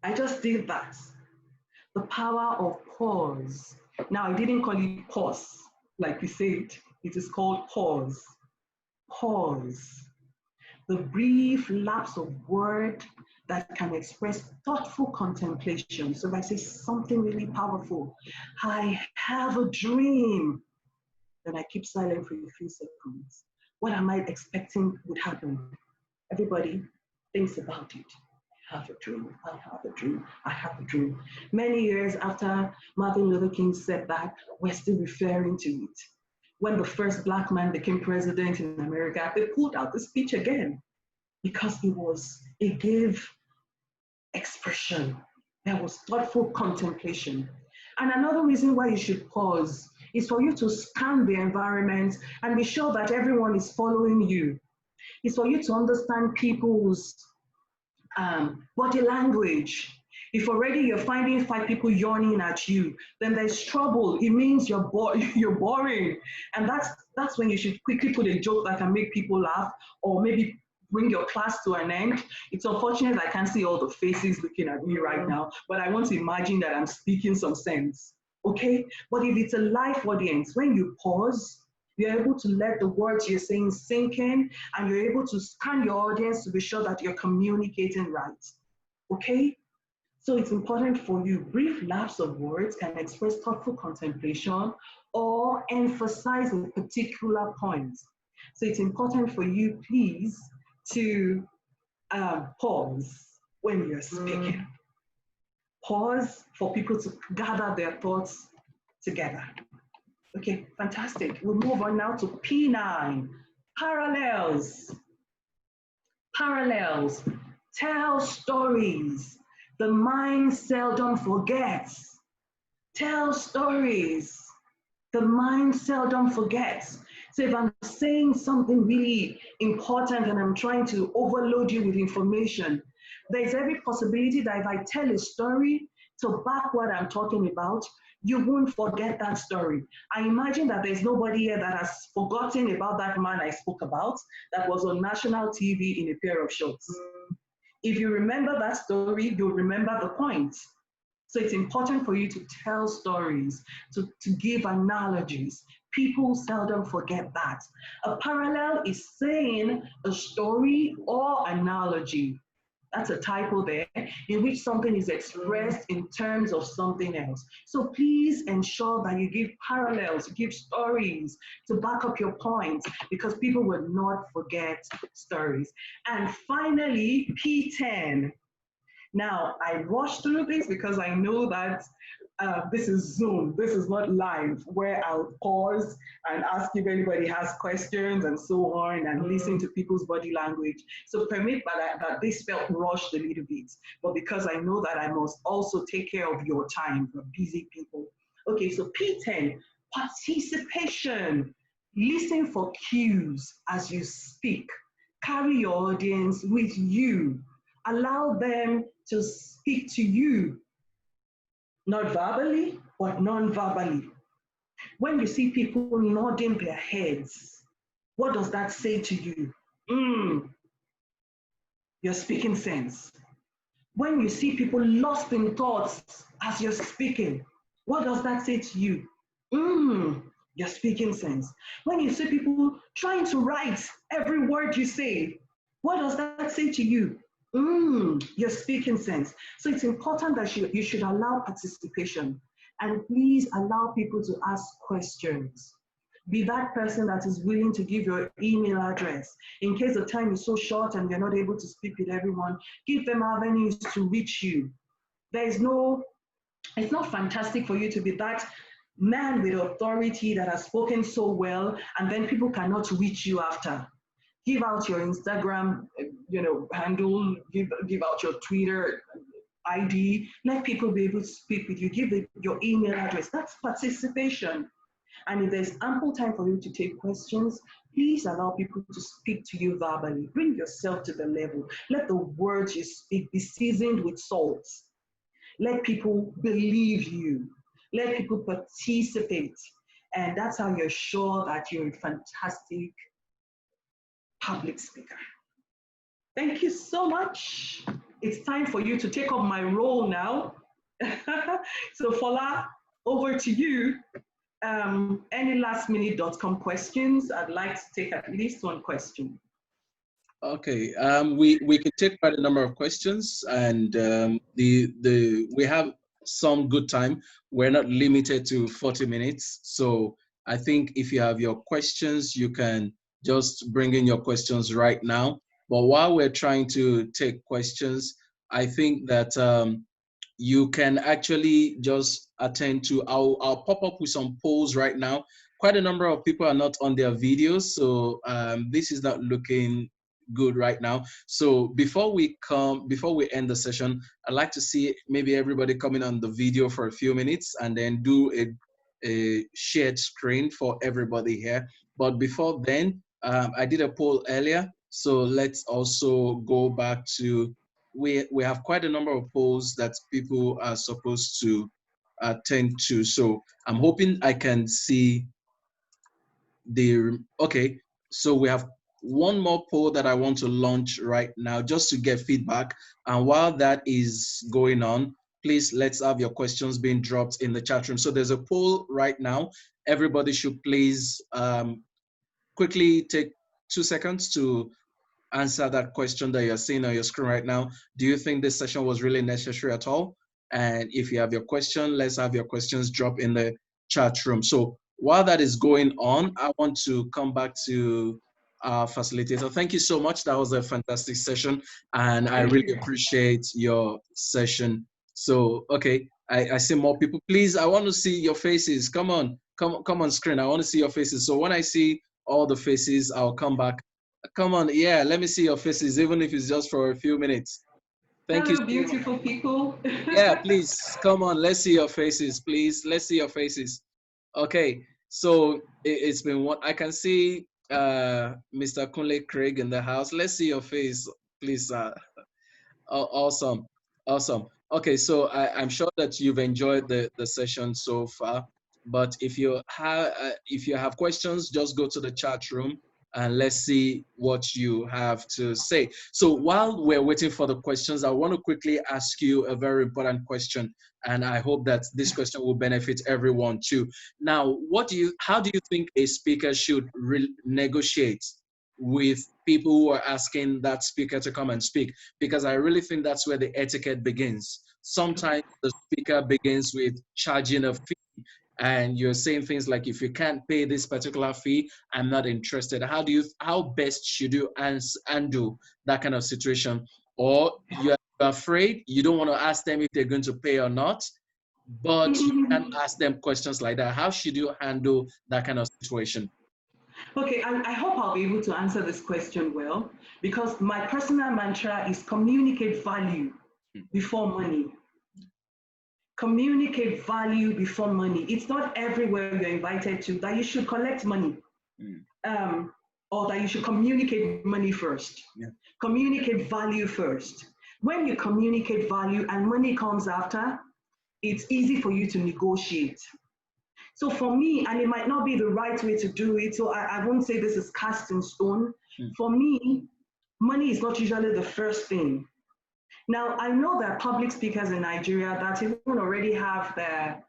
I just did that. The power of pause. Now, I didn't call it pause, like we said. It is called pause. Pause. The brief lapse of word that can express thoughtful contemplation. So if I say something really powerful, I have a dream, then I keep silent for a few seconds. What am I expecting would happen? Everybody thinks about it. I have a dream, I have a dream, I have a dream. Many years after Martin Luther King said that, we're still referring to it. When the first Black man became president in America, they pulled out the speech again because it gave expression. There was thoughtful contemplation. And another reason why you should pause is for you to scan the environment and be sure that everyone is following you. It's for you to understand people's body language. If already you're finding 5 people yawning at you, then there's trouble. It means you're boring. And that's when you should quickly put a joke that can make people laugh, or maybe bring your class to an end. It's unfortunate I can't see all the faces looking at me right now, but I want to imagine that I'm speaking some sense, okay? But if it's a live audience, when you pause, you're able to let the words you're saying sink in, and you're able to scan your audience to be sure that you're communicating right, okay? So it's important for you. Brief lapse of words can express thoughtful contemplation or emphasize a particular point. So it's important for you, please, to pause when you're speaking. Pause for people to gather their thoughts together. Okay, fantastic. We'll move on now to P9, parallels. Parallels. Tell stories. The mind seldom forgets. Tell stories. The mind seldom forgets. So if I'm saying something really important and I'm trying to overload you with information, there's every possibility that if I tell a story to back what I'm talking about, you won't forget that story. I imagine that there's nobody here that has forgotten about that man I spoke about that was on national TV in a pair of shorts. If you remember that story, you'll remember the point. So it's important for you to tell stories, to give analogies. People seldom forget that. A parallel is saying a story or analogy. That's a typo there, in which something is expressed in terms of something else. So please ensure that you give parallels, you give stories to back up your points, because people will not forget stories. And finally, P10. Now, I rushed through this because I know that this is Zoom. This is not live, where I'll pause and ask if anybody has questions and so on, and listen to people's body language. So permit that this felt rushed a little bit, but because I know that I must also take care of your time, for busy people. Okay, so P10, participation. Listen for cues as you speak. Carry your audience with you. Allow them to speak to you, not verbally, but non-verbally. When you see people nodding their heads, what does that say to you? You're speaking sense. When you see people lost in thoughts as you're speaking, what does that say to you? You're speaking sense. When you see people trying to write every word you say, what does that say to you? You're speaking sense. So it's important that you should allow participation, and please allow people to ask questions. Be that person that is willing to give your email address. In case the time is so short and you're not able to speak with everyone, give them avenues to reach you. It's not fantastic for you to be that man with authority that has spoken so well, and then people cannot reach you after. Give out your Instagram, handle, give out your Twitter ID, let people be able to speak with you, give your email address. That's participation. And if there's ample time for you to take questions, please allow people to speak to you verbally. Bring yourself to the level. Let the words you speak be seasoned with salt. Let people believe you. Let people participate. And that's how you're sure that you're a fantastic public speaker. Thank you so much. It's time for you to take up my role now. So Fola, over to you. Any lastminute.com questions? I'd like to take at least one question. Okay, we can take quite a number of questions, and we have some good time. We're not limited to 40 minutes, so I think if you have your questions, you can just bring in your questions right now. But while we're trying to take questions, I think that you can actually just attend to, I'll pop up with some polls right now. Quite a number of people are not on their videos, so this is not looking good right now. So before we end the session, I'd like to see maybe everybody coming on the video for a few minutes and then do a shared screen for everybody here. But before then, I did a poll earlier, so let's also go back to, we have quite a number of polls that people are supposed to attend to. So I'm hoping I can see okay, so we have one more poll that I want to launch right now just to get feedback. And while that is going on, please let's have your questions being dropped in the chat room. So there's a poll right now. Everybody should please quickly take 2 seconds to answer that question that you're seeing on your screen right now. Do you think this session was really necessary at all? And if you have your question, let's have your questions drop in the chat room. So while that is going on, I want to come back to our facilitator. Thank you so much. That was a fantastic session, and I really appreciate your session. So, okay, I see more people. Please, I want to see your faces. Come on screen. I want to see your faces. So when I see all the faces, I'll come back. Come on, yeah, let me see your faces, even if it's just for a few minutes. Thank you. Hello, beautiful people. Yeah, please, come on, let's see your faces, please. Let's see your faces. Okay, So it's been what I can see. Mr. Kunle Craig in the house. Let's see your face, please. Awesome, awesome. Okay, so I'm sure that you've enjoyed the session so far. But if you have questions, just go to the chat room and let's see what you have to say. So while we're waiting for the questions, I want to quickly ask you a very important question, and I hope that this question will benefit everyone too. Now, how do you think a speaker should negotiate with people who are asking that speaker to come and speak? Because I really think that's where the etiquette begins. Sometimes the speaker begins with charging a fee, and you're saying things like, if you can't pay this particular fee, I'm not interested. How best should you handle that kind of situation? Or you're afraid, you don't want to ask them if they're going to pay or not, but you can ask them questions like that. How should you handle that kind of situation? Okay, I hope I'll be able to answer this question well, because my personal mantra is communicate value before money. Communicate value before money. It's not everywhere you're invited to that you should collect money, or that you should communicate money first. Yeah. Communicate value first. When you communicate value and money comes after, it's easy for you to negotiate. So for me, and it might not be the right way to do it, so I won't say this is cast in stone. For me, money is not usually the first thing. Now, I know there are public speakers in Nigeria that even already have their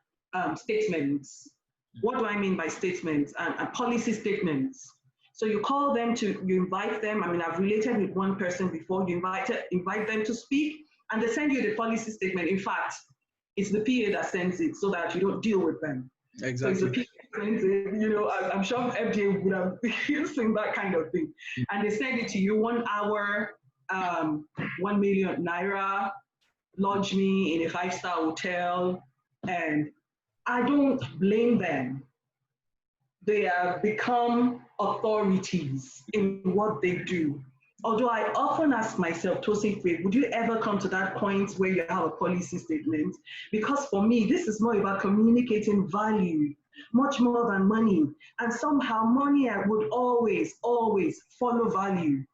statements. What do I mean by statements? Policy statements. So you call them you invite them. I mean, I've related with one person before. You invite them to speak, and they send you the policy statement. In fact, it's the PA that sends it so that you don't deal with them. Exactly. So it's the PA that sends it. You know, I'm sure FDA would have seen that kind of thing. And they send it to you 1 hour, 1 million naira, lodge me in a 5-star hotel, and I don't blame them. They have become authorities in what they do. Although I often ask myself, Tosin Craig, would you ever come to that point where you have a policy statement? Because for me, this is more about communicating value, much more than money. And somehow money would always, always follow value.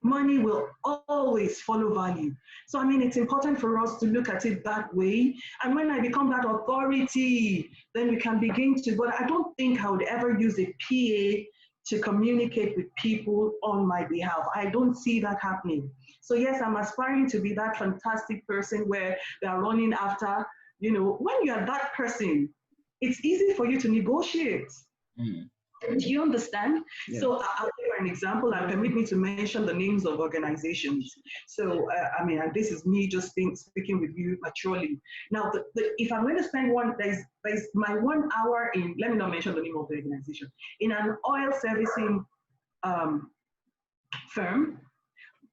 Money will always follow value. So, I mean, it's important for us to look at it that way. And when I become that authority, then we can begin to, but I don't think I would ever use a PA to communicate with people on my behalf. I don't see that happening. So yes, I'm aspiring to be that fantastic person where they're running after, you know, when you're that person, it's easy for you to negotiate. Do you understand? Yeah. So I'll give you an example and permit me to mention the names of organizations. So, I mean, and this is me just speaking with you maturely. Now, if I'm going to spend there's my 1 hour in, let me not mention the name of the organization, in an oil servicing firm,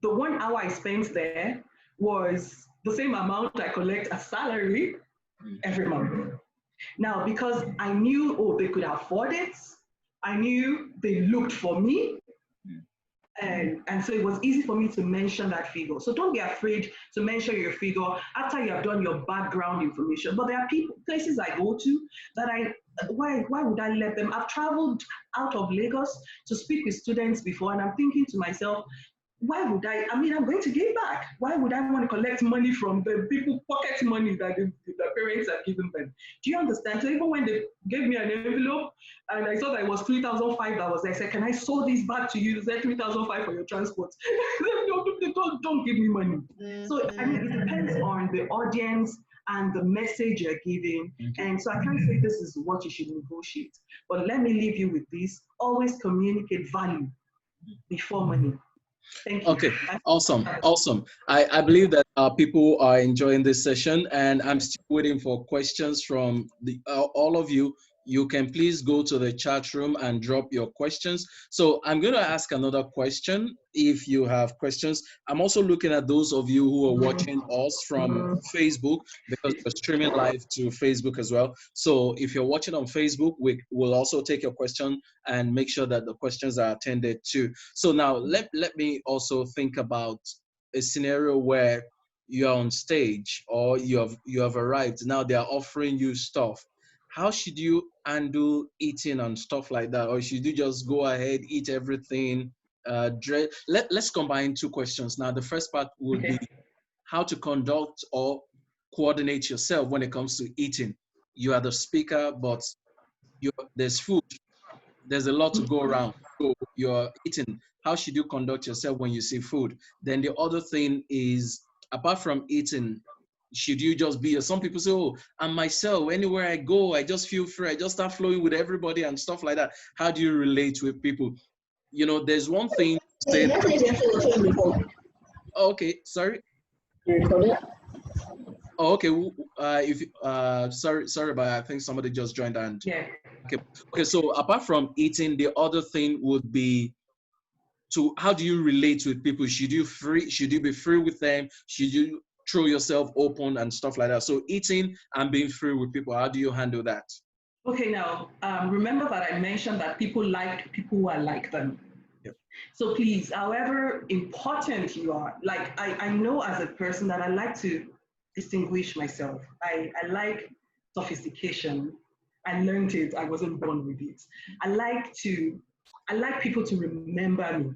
the 1 hour I spent there was the same amount I collect as salary every month. Now, because I knew, oh, they could afford it, I knew they looked for me, and so it was easy for me to mention that figure. So don't be afraid to mention your figure after you have done your background information. But there are places I go to that why would I let them? I've traveled out of Lagos to speak with students before, and I'm thinking to myself, why would I mean, I'm going to give back. Why would I want to collect money from the people, pocket money that the parents have given them? Do you understand? So even when they gave me an envelope and I saw that it was 3,005 that was there, I said, can I sow this back to you? They said 3,005 for your transport. Don't give me money. So I mean, it depends on the audience and the message you're giving. And so I can't say this is what you should negotiate. But let me leave you with this. Always communicate value before money. Thank you. Okay, awesome. I believe that people are enjoying this session, and I'm still waiting for questions from all of you. You can please go to the chat room and drop your questions. So I'm going to ask another question if you have questions. I'm also looking at those of you who are watching us from Facebook, because we're streaming live to Facebook as well. So if you're watching on Facebook, we will also take your question and make sure that the questions are attended to. So now let me also think about a scenario where you're on stage or you have arrived. Now they are offering you stuff. how should you handle eating and stuff like that? Or should you just go ahead, eat everything? Let's combine two questions. Now, the first part would be Okay. how to conduct or coordinate yourself when it comes to eating. You are the speaker, but there's food, there's a lot to go around. So you're eating. How should you conduct yourself when you see food? Then the other thing is, apart from eating, should you just be, some people say, oh, I'm myself, anywhere I go, I just feel free, I just start flowing with everybody and stuff like that. How do you relate with people? You know, there's one thing saying, oh, okay, sorry. Oh, okay. If sorry, but I think somebody just joined and Yeah. okay. Okay, so apart from eating, the other thing would be to how do you relate with people? Should you be free with them? Should you throw yourself open and stuff like that? So eating and being free with people, how do you handle that? Okay, now remember that I mentioned that people like people who are like them. Yep. So please, however important you are, like I know as a person that I like to distinguish myself. I like sophistication. I learned it. I wasn't born with it. I like people to remember me.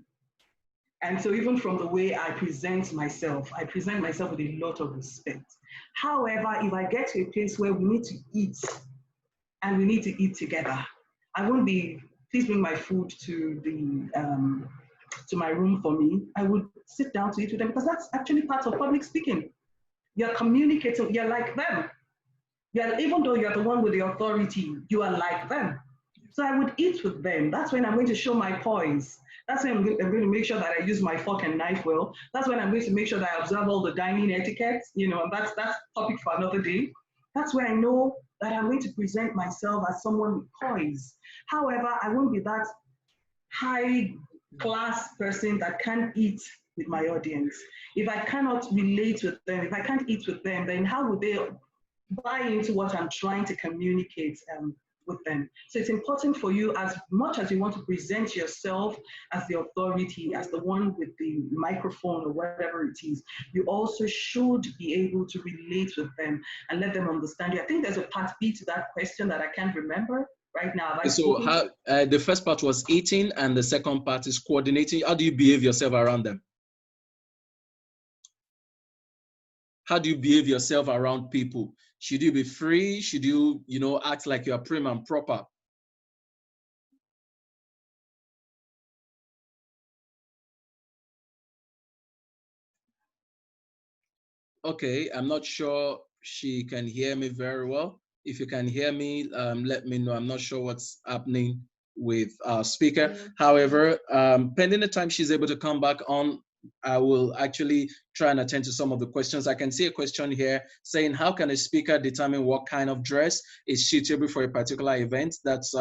And so even from the way I present myself with a lot of respect. However, if I get to a place where we need to eat and we need to eat together, I won't be, please bring my food to the to my room for me. I would sit down to eat with them because that's actually part of public speaking. You're communicating, you're like them. Even though you're the one with the authority, you are like them. So I would eat with them. That's when I'm going to show my poise. That's when I'm going to make sure that I use my fork and knife well. That's when I'm going to make sure that I observe all the dining etiquette, and that's topic for another day. That's where I know that I'm going to present myself as someone with poise. However, I won't be that high class person that can't eat with my audience. If I cannot relate with them, if I can't eat with them, then how would they buy into what I'm trying to communicate with them? So it's important for you, as much as you want to present yourself as the authority, as the one with the microphone or whatever it is, you also should be able to relate with them and let them understand you. I think there's a part B to that question that I can't remember right now. So how the first part was eating and the second part is coordinating. How do you behave yourself around them? How do you behave yourself around people? Should you be free? Should you, act like you're prim and proper? Okay, I'm not sure she can hear me very well. If you can hear me, let me know. I'm not sure what's happening with our speaker. However, pending the time she's able to come back on, I will actually try and attend to some of the questions. I can see a question here saying, how can a speaker determine what kind of dress is suitable for a particular event? That's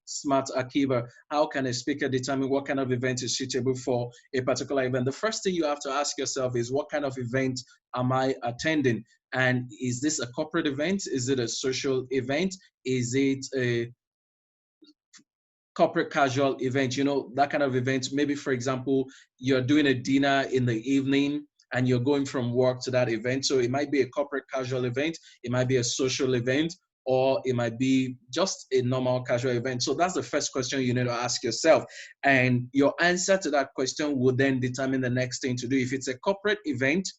Smart Akiva. How can a speaker determine what kind of event is suitable for a particular event? The first thing you have to ask yourself is, what kind of event am I attending? And is this a corporate event? Is it a social event? Is it a corporate casual event, that kind of event? Maybe, for example, you're doing a dinner in the evening and you're going from work to that event. So it might be a corporate casual event, it might be a social event, or it might be just a normal casual event. So that's the first question you need to ask yourself. And your answer to that question will then determine the next thing to do. If it's a corporate event,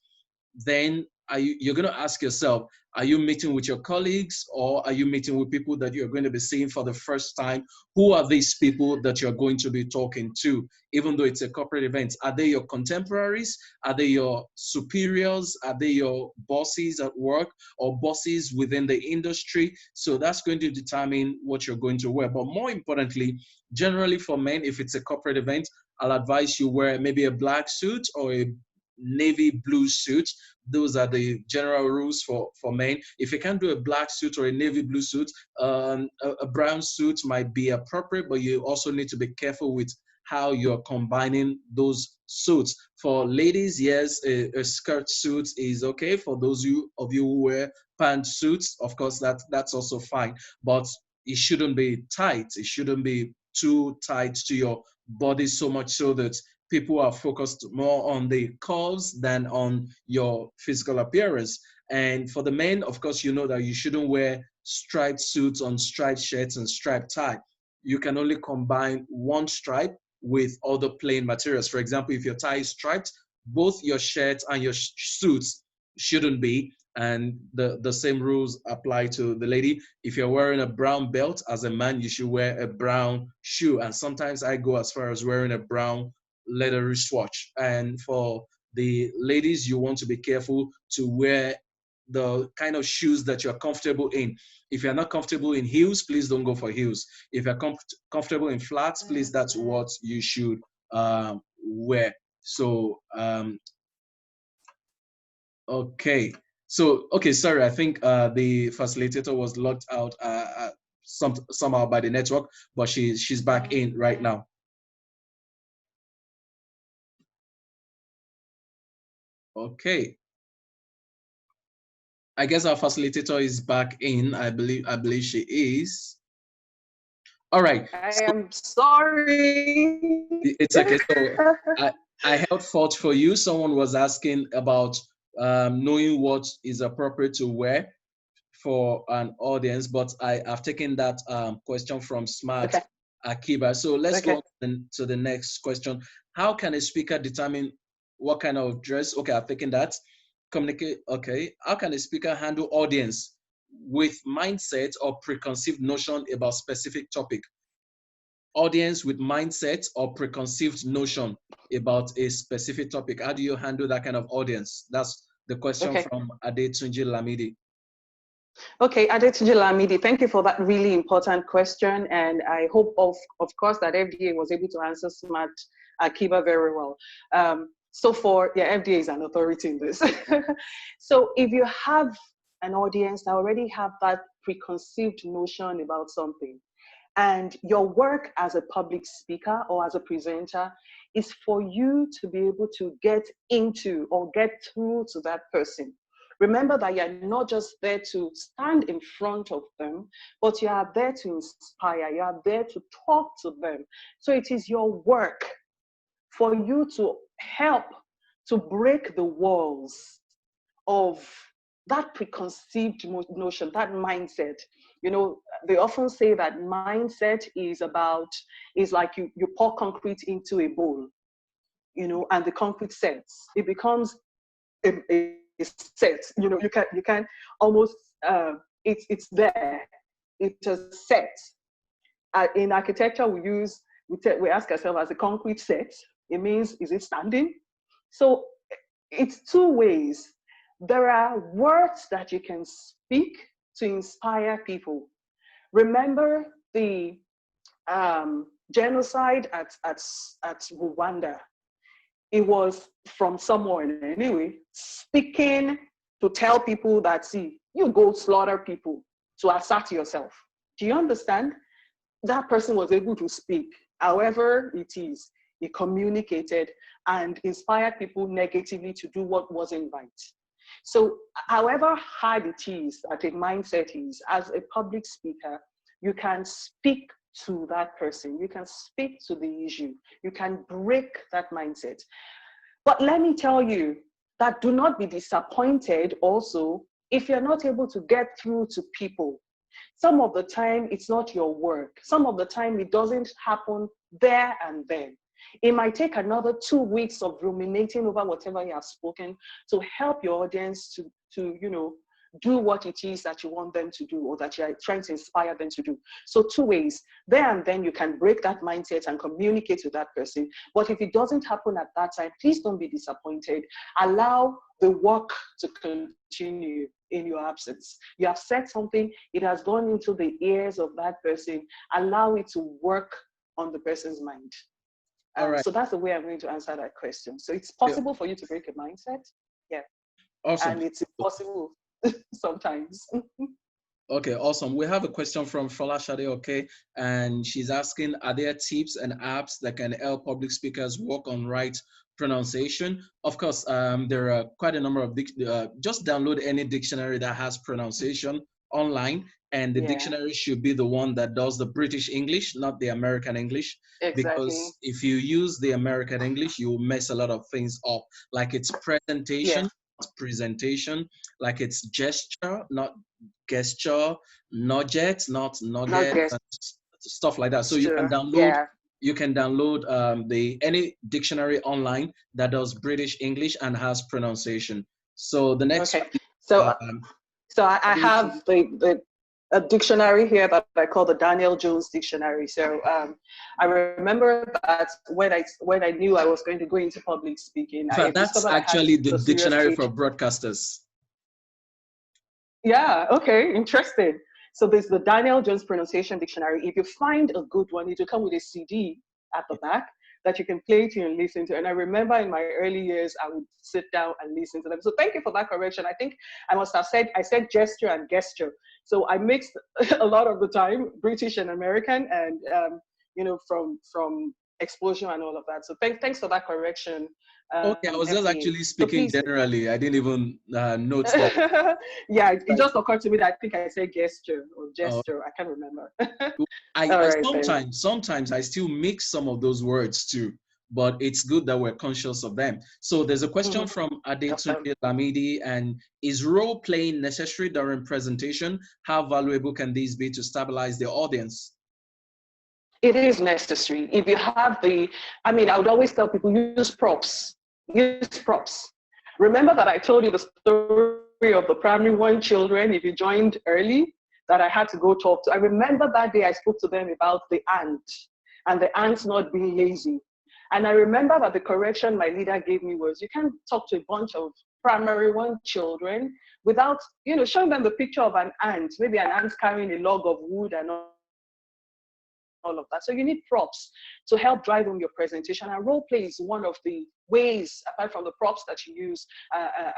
then you're going to ask yourself, are you meeting with your colleagues, or are you meeting with people that you're going to be seeing for the first time? Who are these people that you're going to be talking to? Even though it's a corporate event, are they your contemporaries? Are they your superiors? Are they your bosses at work or bosses within the industry? So that's going to determine what you're going to wear. But more importantly, generally for men, if it's a corporate event, I'll advise you wear maybe a black suit or a navy blue suit. Those are the general rules for men. If you can't do a black suit or a navy blue suit, a brown suit might be appropriate, but you also need to be careful with how you're combining those suits. For ladies, yes, a skirt suit is okay. For those of you who wear pantsuits, of course, that's also fine. But it shouldn't be tight. It shouldn't be too tight to your body, so much so that people are focused more on the curves than on your physical appearance. And for the men, of course, you know that you shouldn't wear striped suits on striped shirts and striped tie. You can only combine one stripe with other plain materials. For example, if your tie is striped, both your shirts and your suits shouldn't be. And the same rules apply to the lady. If you're wearing a brown belt as a man, you should wear a brown shoe. And sometimes I go as far as wearing a brown leather wristwatch. And for the ladies, you want to be careful to wear the kind of shoes that you're comfortable in. If you're not comfortable in heels, please don't go for heels. If you're comfortable in flats, please, that's what you should wear. So, okay. So, okay, sorry, I think the facilitator was locked out somehow by the network, but she's back in right now. Okay. I guess our facilitator is back in. I believe she is. All right. I am sorry. It's okay. So I held forth for you. Someone was asking about knowing what is appropriate to wear for an audience, but I've taken that question from Smart Akiba. So let's go on to the next question. How can a speaker determine what kind of dress? Okay, I've taken that. Communicate. Okay. How can a speaker handle audience with mindset or preconceived notion about specific topic? Audience with mindset or preconceived notion about a specific topic. How do you handle that kind of audience? That's the question from Adetunji Lamidi. Okay, Adetunji Lamidi, thank you for that really important question. And I hope, of course, that FDA was able to answer Smart Akiba very well. So FDA is an authority in this. So if you have an audience that already have that preconceived notion about something, and your work as a public speaker or as a presenter is for you to be able to get into or get through to that person. Remember that you're not just there to stand in front of them, but you are there to inspire, you are there to talk to them. So it is your work for you to help to break the walls of that preconceived notion, that mindset. You know, they often say that mindset is like you pour concrete into a bowl, you know, and the concrete sets. It becomes a set. You know, you can almost it's there. It's a set. In architecture, we ask ourselves, as a concrete set, it means, is it standing? So it's two ways. There are words that you can speak to inspire people. Remember the genocide at Rwanda. It was from someone, anyway, speaking to tell people that, see, you go slaughter people to assert yourself. Do you understand? That person was able to speak. However it is, he communicated and inspired people negatively to do what wasn't right. So however hard it is, that a mindset is, as a public speaker, you can speak to that person. You can speak to the issue. You can break that mindset. But let me tell you that do not be disappointed also if you're not able to get through to people. Some of the time, it's not your work. Some of the time, it doesn't happen there and then. It might take another 2 weeks of ruminating over whatever you have spoken to help your audience to do what it is that you want them to do or that you're trying to inspire them to do. So 2 ways. There and then you can break that mindset and communicate to that person. But if it doesn't happen at that time, please don't be disappointed. Allow the work to continue in your absence. You have said something, it has gone into the ears of that person. Allow it to work on the person's mind. All right. So that's the way I'm going to answer that question. So it's possible for you to break a mindset. Yeah. Awesome. And it's impossible sometimes. Okay, awesome. We have a question from Fola Shade, okay, and she's asking, are there tips and apps that can help public speakers work on right pronunciation? Of course, there are quite a number of, just download any dictionary that has pronunciation online, and the dictionary should be the one that does the British English, not the American English. Exactly. Because if you use the American English, you will mess a lot of things up, like its presentation. presentation, like it's gesture, not gesture, nugget, not Not nugget, guess and stuff like that. So sure. Yeah. you can download the any dictionary online that does British English and has pronunciation. So the next Okay. one is, So um, so I have the a dictionary here that I call the Daniel Jones Dictionary. So I remember that when I knew I was going to go into public speaking, in I fact, that's discovered I had actually the the serious dictionary age. for broadcasters. Yeah, okay, interesting. So there's the Daniel Jones Pronunciation Dictionary. If you find a good one, it will come with a CD at the back that you can play to and listen to. And I remember in my early years, I would sit down and listen to them. So thank you for that correction. I think I must have said, I said gesture and gesture. So I mixed a lot of the time, British and American, and you know, from exposure and all of that. So thanks for that correction. Okay, I was just FDA. actually So speaking please, generally. I didn't even note that. yeah, it just occurred to me that I think I said gesture or Uh, gesture. I can't remember. I, All I right then. sometimes I still mix some of those words too, but it's good that we're conscious of them. So there's a question from Awesome. Adetunde Lamidi, and is role playing necessary during presentation? How valuable can these be to stabilize the audience? It is necessary. If you have I mean, I would always tell people use props. Use props. Remember that I told you the story of the primary one children, if you joined early, that I had to go talk to. I remember that day I spoke to them about the ant and the ants not being lazy. And I remember that the correction my leader gave me was, you can't talk to a bunch of primary one children without, you know, showing them the picture of an ant, maybe an ant carrying a log of wood and all of that. So you need props to help drive home your presentation. And role play is one of the ways, apart from the props that you use,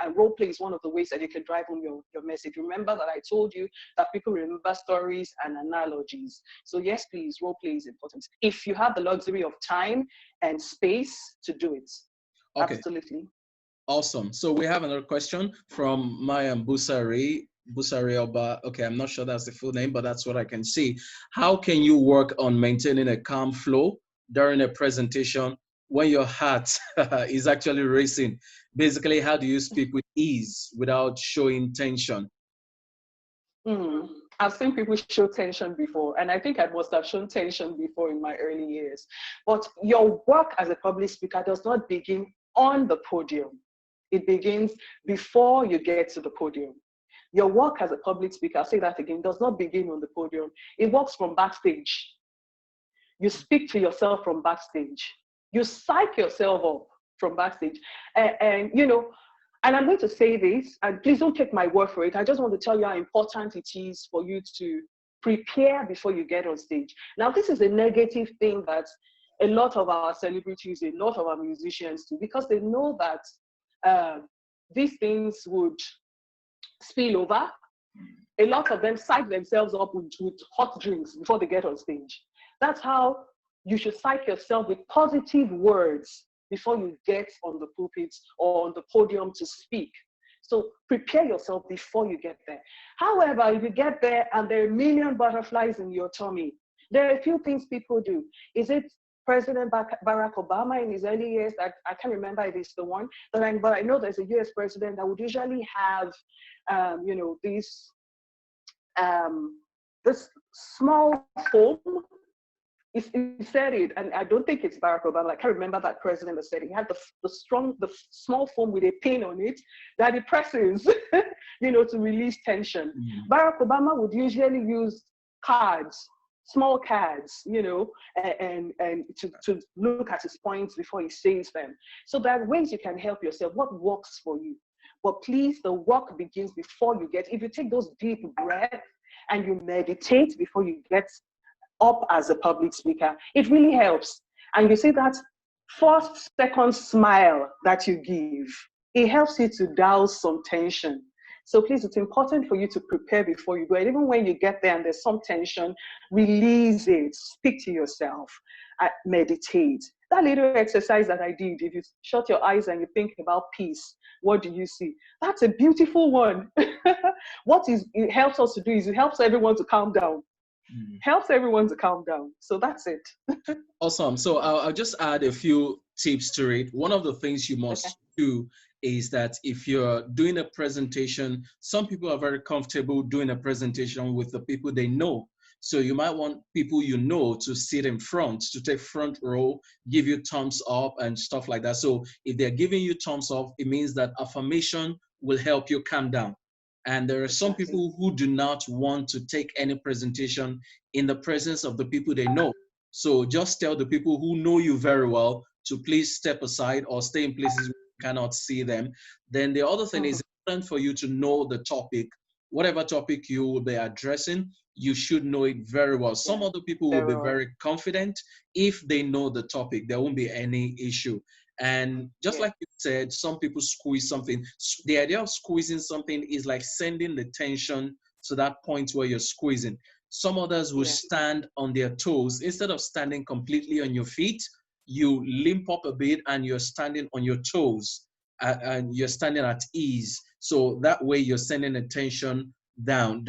and role play is one of the ways that you can drive home your message. Remember that I told you that people remember stories and analogies. So yes, please, role play is important. If you have the luxury of time and space to do it. Okay. Absolutely. Awesome. So we have another question from Mayam Busari Oba. Okay, I'm not sure that's the full name, but that's what I can see. How can you work on maintaining a calm flow during a presentation when your heart is actually racing? Basically, how do you speak with ease without showing tension? I've seen people show tension before, and I think I must have shown tension before in my early years. But your work as a public speaker does not begin on the podium. It begins before you get to the podium. Your work as a public speaker, I'll say that again, does not begin on the podium. It works from backstage. You speak to yourself from backstage. You psych yourself up from backstage. And you know, and I'm going to say this, and please don't take my word for it. I just want to tell you how important it is for you to prepare before you get on stage. Now, this is a negative thing that a lot of our celebrities, a lot of our musicians do, because they know that these things would spill over. A lot of them psych themselves up with hot drinks before they get on stage. That's how you should psych yourself with positive words before you get on the pulpit or on the podium to speak. So prepare yourself before you get there. However, if you get there and there are a million butterflies in your tummy, there are a few things people do. Is it President Barack Obama in his early years? I can't remember if it's the one, but I know there's a US president that would usually have, you know, this small foam. He said it, and I don't think it's Barack Obama. I can't remember that president that said it. He had the small foam with a pin on it that he presses, you know, to release tension. Mm. Barack Obama would usually use cards, small cards, you know, and to look at his points before he says them. So there are ways you can help yourself. What works for you? But please, the work begins before you get. If you take those deep breaths and you meditate before you get up as a public speaker, it really helps. And you see that first, second smile that you give, it helps you to douse some tension. So please, it's important for you to prepare before you go. And even when you get there and there's some tension, release it, speak to yourself, meditate. That little exercise that I did, if you shut your eyes and you think about peace, what do you see? That's a beautiful one. It helps us to do is it helps everyone to calm down. Helps everyone to calm down. So that's it. Awesome. So I'll just add a few tips to it. One of the things you must Okay. do is that if you're doing a presentation, some people are very comfortable doing a presentation with the people they know. So you might want people you know to sit in front, to take front row, give you thumbs up and stuff like that. So if they're giving you thumbs up, it means that affirmation will help you calm down. And there are some people who do not want to take any presentation in the presence of the people they know. So just tell the people who know you very well to please step aside or stay in places where you cannot see them. Then the other thing is important for you to know the topic. Whatever topic you will be addressing, you should know it very well. Some other people will be very confident if they know the topic. There won't be any issue. And just like you said, some people squeeze something. The idea of squeezing something is like sending the tension to that point where you're squeezing. Some others will stand on their toes. Instead of standing completely on your feet, you limp up a bit and you're standing on your toes and you're standing at ease. So that way you're sending the tension down.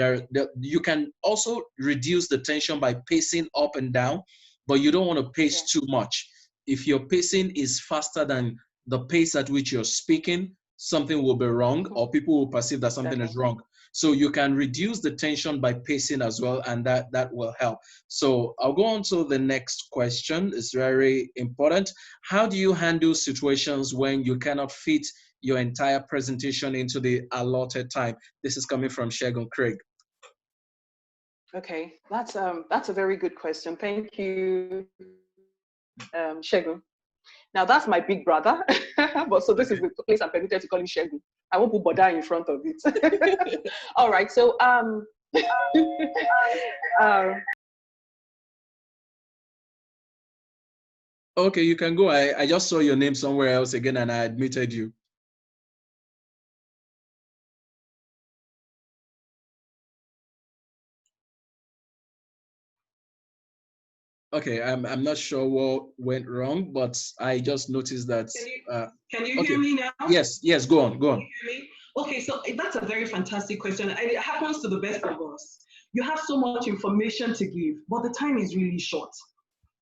You can also reduce the tension by pacing up and down, but you don't want to pace too much. If your pacing is faster than the pace at which you're speaking, something will be wrong or people will perceive that something is wrong. So you can reduce the tension by pacing as well, and that will help. So I'll go on to the next question. It's very important. How do you handle situations when you cannot fit your entire presentation into the allotted time? This is coming from Tosin Craig. Okay, that's a very good question. Thank you, Tosin. Now that's my big brother, but so this is the place I'm permitted to call him Tosin. I won't put Boda in front of it. All right, so okay, you can go. I just saw your name somewhere else again and I admitted you. Okay, I'm not sure what went wrong, but I just noticed that. Can you hear me now? Yes, go on. Can you hear me? Okay, so that's a very fantastic question. And it happens to the best of us. You have so much information to give, but the time is really short.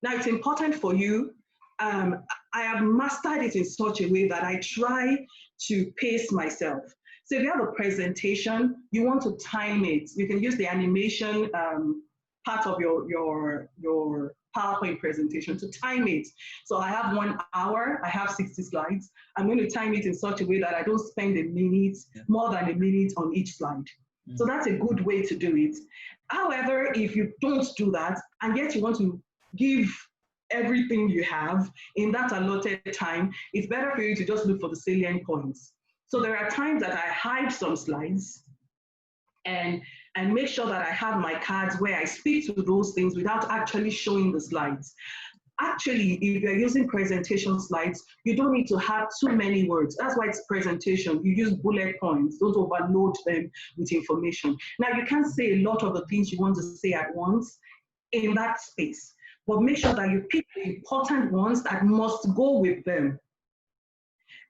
Now, it's important for you. I have mastered it in such a way that I try to pace myself. So if you have a presentation, you want to time it. You can use the animation part of your PowerPoint presentation to time it. So I have 1 hour, I have 60 slides. I'm going to time it in such a way that I don't spend a minute, more than a minute on each slide. So that's a good way to do it. However, if you don't do that, and yet you want to give everything you have in that allotted time, it's better for you to just look for the salient points. So there are times that I hide some slides and make sure that I have my cards where I speak to those things without actually showing the slides. Actually, if you're using presentation slides, you don't need to have too many words. That's why it's presentation. You use bullet points. Don't overload them with information. Now, you can't say a lot of the things you want to say at once in that space, but make sure that you pick the important ones that must go with them.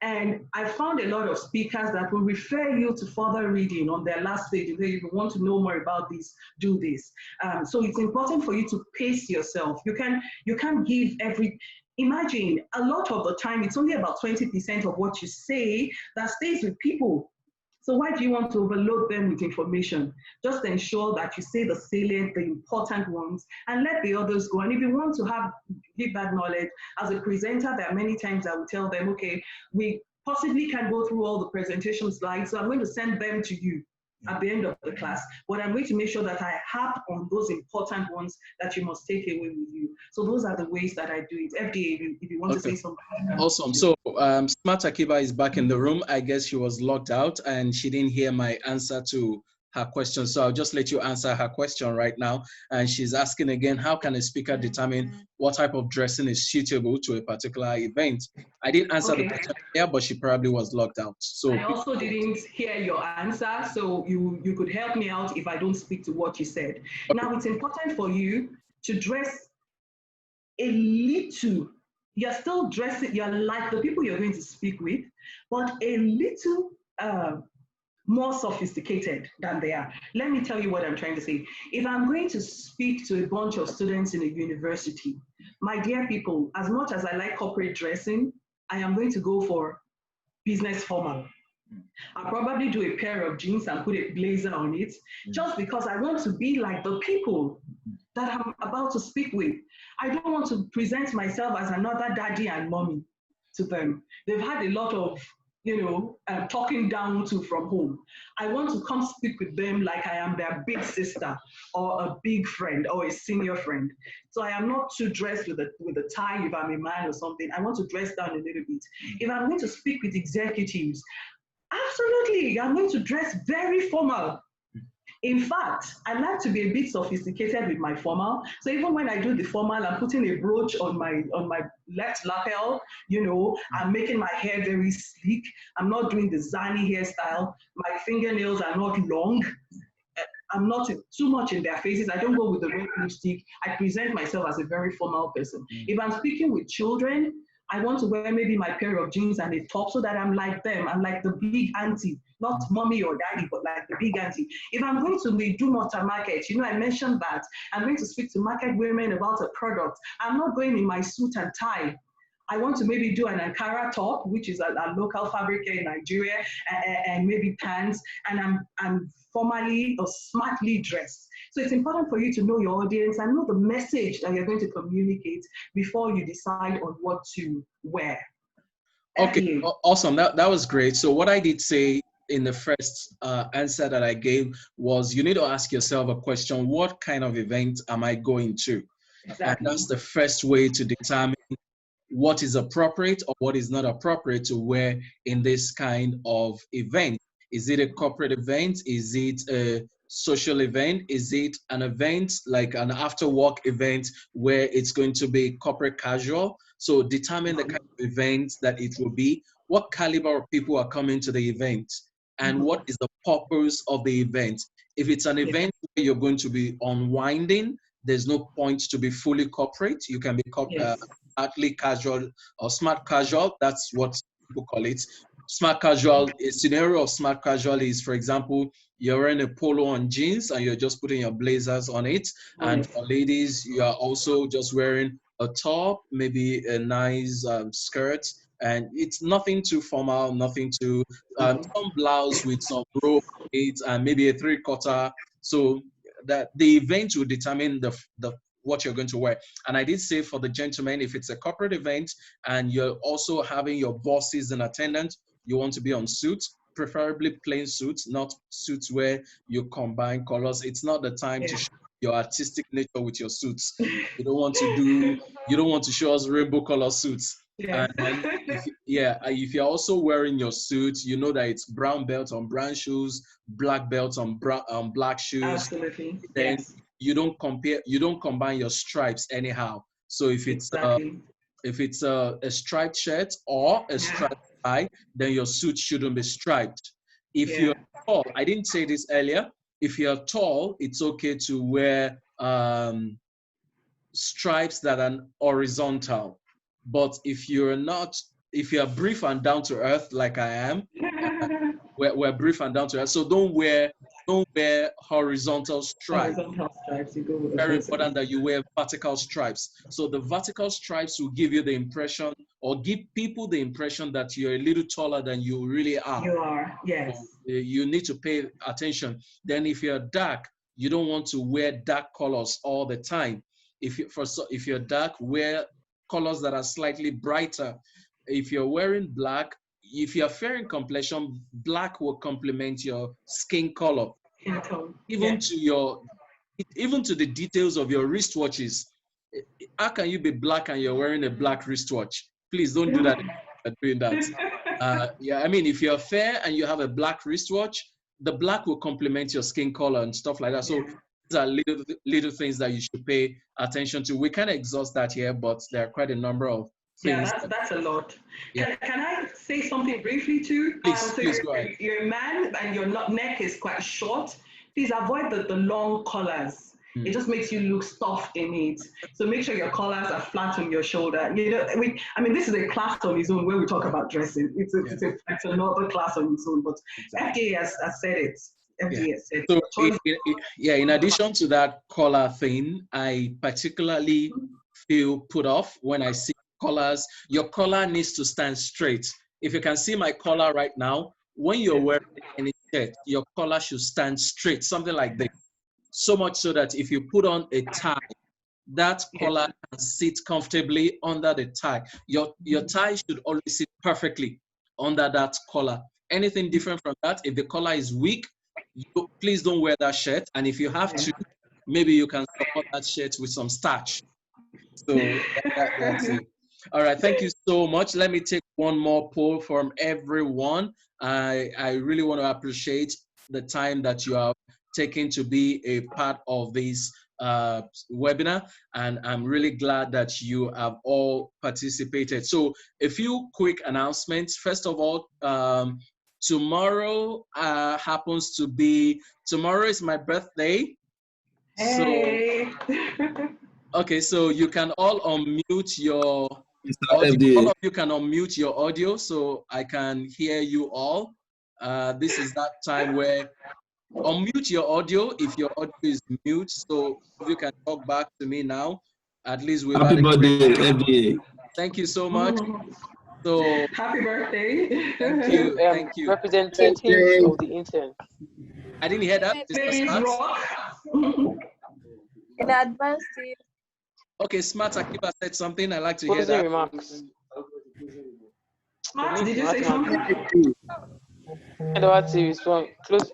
And I found a lot of speakers that will refer you to further reading on their last page. If you want to know more about this, do this. So it's important for you to pace yourself. You can't give imagine a lot of the time, it's only about 20% of what you say that stays with people. So why do you want to overload them with information? Just ensure that you say the salient, the important ones, and let the others go. And if you want to give that knowledge, as a presenter, there are many times I will tell them, okay, we possibly can go through all the presentation slides, so I'm going to send them to you at the end of the class, but I'm going to make sure that I harp on those important ones that you must take away with you. So those are the ways that I do it. FDA, if you want to say something. Awesome. So Smart Akiba is back in the room. I guess she was locked out and she didn't hear my answer to her question. So I'll just let you answer her question right now. And she's asking again, how can a speaker determine what type of dressing is suitable to a particular event? I did answer the question here, but she probably was locked out. So I also didn't hear your answer, so you could help me out if I don't speak to what you said. Okay. Now, it's important for you to dress a little. You're still dressing, you're like the people you're going to speak with, but a little more sophisticated than they are. Let me tell you what I'm trying to say. If I'm going to speak to a bunch of students in a university, my dear people, as much as I like corporate dressing, I am going to go for business formal. I'll probably do a pair of jeans and put a blazer on it, just because I want to be like the people that I'm about to speak with. I don't want to present myself as another daddy and mommy to them. They've had a lot of, talking down to from home. I want to come speak with them like I am their big sister or a big friend or a senior friend. So I am not too dressed with a tie if I'm a man or something. I want to dress down a little bit. If I'm going to speak with executives, absolutely, I'm going to dress very formal. In fact, I like to be a bit sophisticated with my formal. So even when I do the formal, I'm putting a brooch on my left lapel, I'm making my hair very sleek. I'm not doing the zany hairstyle. My fingernails are not long. I'm not too much in their faces. I don't go with the red lipstick. I present myself as a very formal person. If I'm speaking with children, I want to wear maybe my pair of jeans and a top so that I'm like them. I'm like the big auntie, not mommy or daddy, but like the big auntie. If I'm going to do market, I mentioned that. I'm going to speak to market women about a product. I'm not going in my suit and tie. I want to maybe do an Ankara top, which is a local fabric here in Nigeria, and maybe pants, and I'm formally or smartly dressed. So it's important for you to know your audience and know the message that you're going to communicate before you decide on what to wear. Okay, awesome. That was great. So what I did say in the first answer that I gave was you need to ask yourself a question: what kind of event am I going to? Exactly. And that's the first way to determine what is appropriate or what is not appropriate to wear in this kind of event. Is it a corporate event? Is it a social event? Is it an event like an after work event where it's going to be corporate casual? So determine the kind of event that it will be, what caliber of people are coming to the event, and what is the purpose of the event. If it's an event where you're going to be unwinding, there's no point to be fully corporate. You can be smartly casual or smart casual. That's what people call it. Smart casual, a scenario of smart casual is, for example, you're wearing a polo and jeans and you're just putting your blazers on it. And for ladies, you are also just wearing a top, maybe a nice skirt. And it's nothing too formal, nothing too, some blouse with some rope on it and maybe a 3/4. So that the event will determine the what you're going to wear. And I did say for the gentlemen, if it's a corporate event and you're also having your bosses in attendance, you want to be on suits, preferably plain suits, not suits where you combine colors. It's not the time to show your artistic nature with your suits. You don't want to show us rainbow color suits. And then if you're also wearing your suit, you know that it's brown belt on brown shoes, black belt on black shoes. Absolutely. Then you don't combine your stripes anyhow. So if it's a striped shirt or a striped tie, then your suit shouldn't be striped. If you're tall, I didn't say this earlier, if you're tall, it's okay to wear stripes that are horizontal. But if you're brief and down to earth like I am, we're brief and down to earth. So don't wear horizontal stripes. Very important that you wear vertical stripes. So the vertical stripes will give you the impression or give people the impression that you're a little taller than you really are. You are, yes. So you need to pay attention. Then if you're dark, you don't want to wear dark colors all the time. If you're dark, wear colors that are slightly brighter. If you're wearing black, if you're fair in complexion, black will complement your skin color. Even to the details of your wristwatches. How can you be black and you're wearing a black wristwatch? Please don't do that. Doing that. If you're fair and you have a black wristwatch, the black will complement your skin color and stuff like that. So these are little things that you should pay attention to. We can't exhaust that here, but there are quite a number of things. Yeah, that's a lot. Can I say something briefly too? Please go ahead. You're a man and your neck is quite short. Please avoid the long collars. It just makes you look soft in it. So make sure your collars are flat on your shoulder. This is a class on its own where we talk about dressing. It's another class on its own, but FDA has said it. FDA has said it. So in addition to that collar thing, I particularly feel put off when I see collars. Your collar needs to stand straight. if you can see my collar right now, when you're wearing any shirt, your collar should stand straight, something like this. So much so that if you put on a tie, that collar can sit comfortably under the tie. Your tie should always sit perfectly under that collar. Anything different from that, if the collar is weak, please don't wear that shirt. And if you have to, maybe you can support that shirt with some starch. So that's it. All right, thank you so much. Let me take one more poll from everyone. I really want to appreciate the time that you have taken to be a part of this webinar, and I'm really glad that you have all participated. So a few quick announcements. First of all, tomorrow happens to be, tomorrow is my birthday. Hey. So, okay, so you can all unmute your audio. All of you can unmute your audio so I can hear you all. This is that time where unmute your audio if your audio is mute, so you can talk back to me now. At least we've Happy had a birthday, FDA. Thank you so much. So happy birthday. Thank you. Thank you. Representatives of the intern. I didn't hear that. Please rock. In advance, Okay, Smart Akiba said something. I like to hear Closing that. remarks. Smart, did you say something? Edward series one. Closing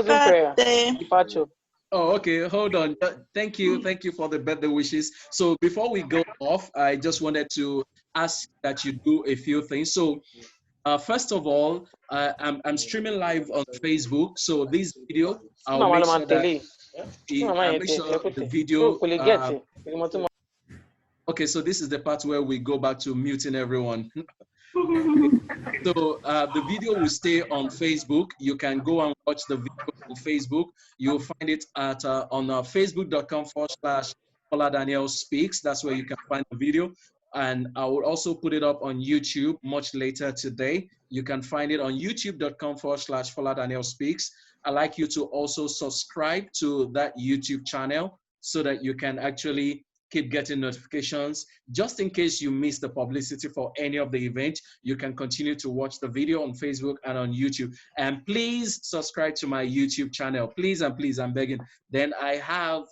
prayer. Departure. Oh, okay. Hold on. Thank you. Thank you for the birthday wishes. So before we go off, I just wanted to ask that you do a few things. So first of all, I'm streaming live on Facebook. So this video, I'll make sure that the video. Okay, so this is the part where we go back to muting everyone. So the video will stay on Facebook. You can go and watch the video on Facebook. You'll find it at on facebook.com/Fola Daniel Speaks. That's where you can find the video. And I will also put it up on YouTube much later today. You can find it on youtube.com/Fola Daniel Speaks. I'd like you to also subscribe to that YouTube channel so that you can actually keep getting notifications. Just in case you miss the publicity for any of the event, you can continue to watch the video on Facebook and on YouTube. And please subscribe to my YouTube channel. Please and please, I'm begging. Then I have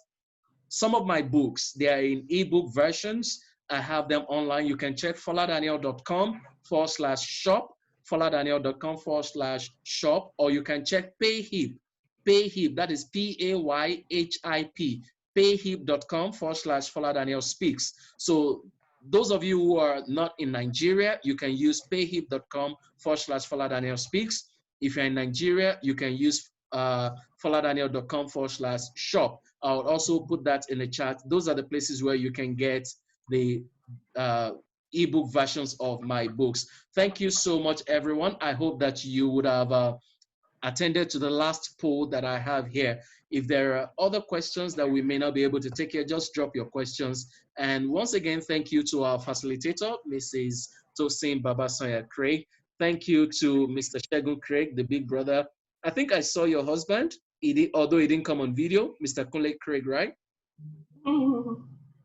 some of my books. They are in ebook versions. I have them online. You can check foladaniel.com/shop, foladaniel.com/shop, or you can check Payhip. Payhip, that is PAYHIP. Payhip.com/Fola Daniel Speaks. So those of you who are not in Nigeria, you can use payhip.com/Fola Daniel Speaks. If you're in Nigeria, you can use foladaniel.com/shop. I'll also put that in the chat. Those are the places where you can get the ebook versions of my books. Thank you so much, everyone. I hope that you would have attended to the last poll that I have here. If there are other questions that we may not be able to take here, just drop your questions. And once again, thank you to our facilitator, Mrs. Tosin Craig. Thank you to Mr. Segun Craig, the big brother. I think I saw your husband, although he didn't come on video, Mr. Kunle Craig, right?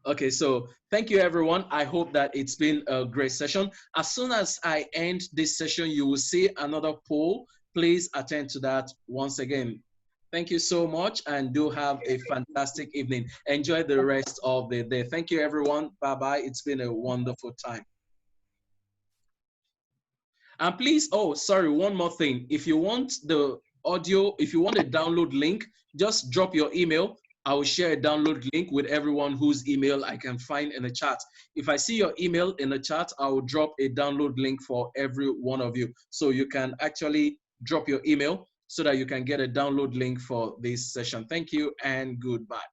Okay, so thank you, everyone. I hope that it's been a great session. As soon as I end this session, you will see another poll. Please attend to that once again. Thank you so much, and do have a fantastic evening. Enjoy the rest of the day. Thank you, everyone. Bye-bye. It's been a wonderful time. And please, oh, sorry, one more thing. If you want the audio, if you want a download link, just drop your email. I will share a download link with everyone whose email I can find in the chat. If I see your email in the chat, I will drop a download link for every one of you. So you can actually drop your email so that you can get a download link for this session. Thank you and goodbye.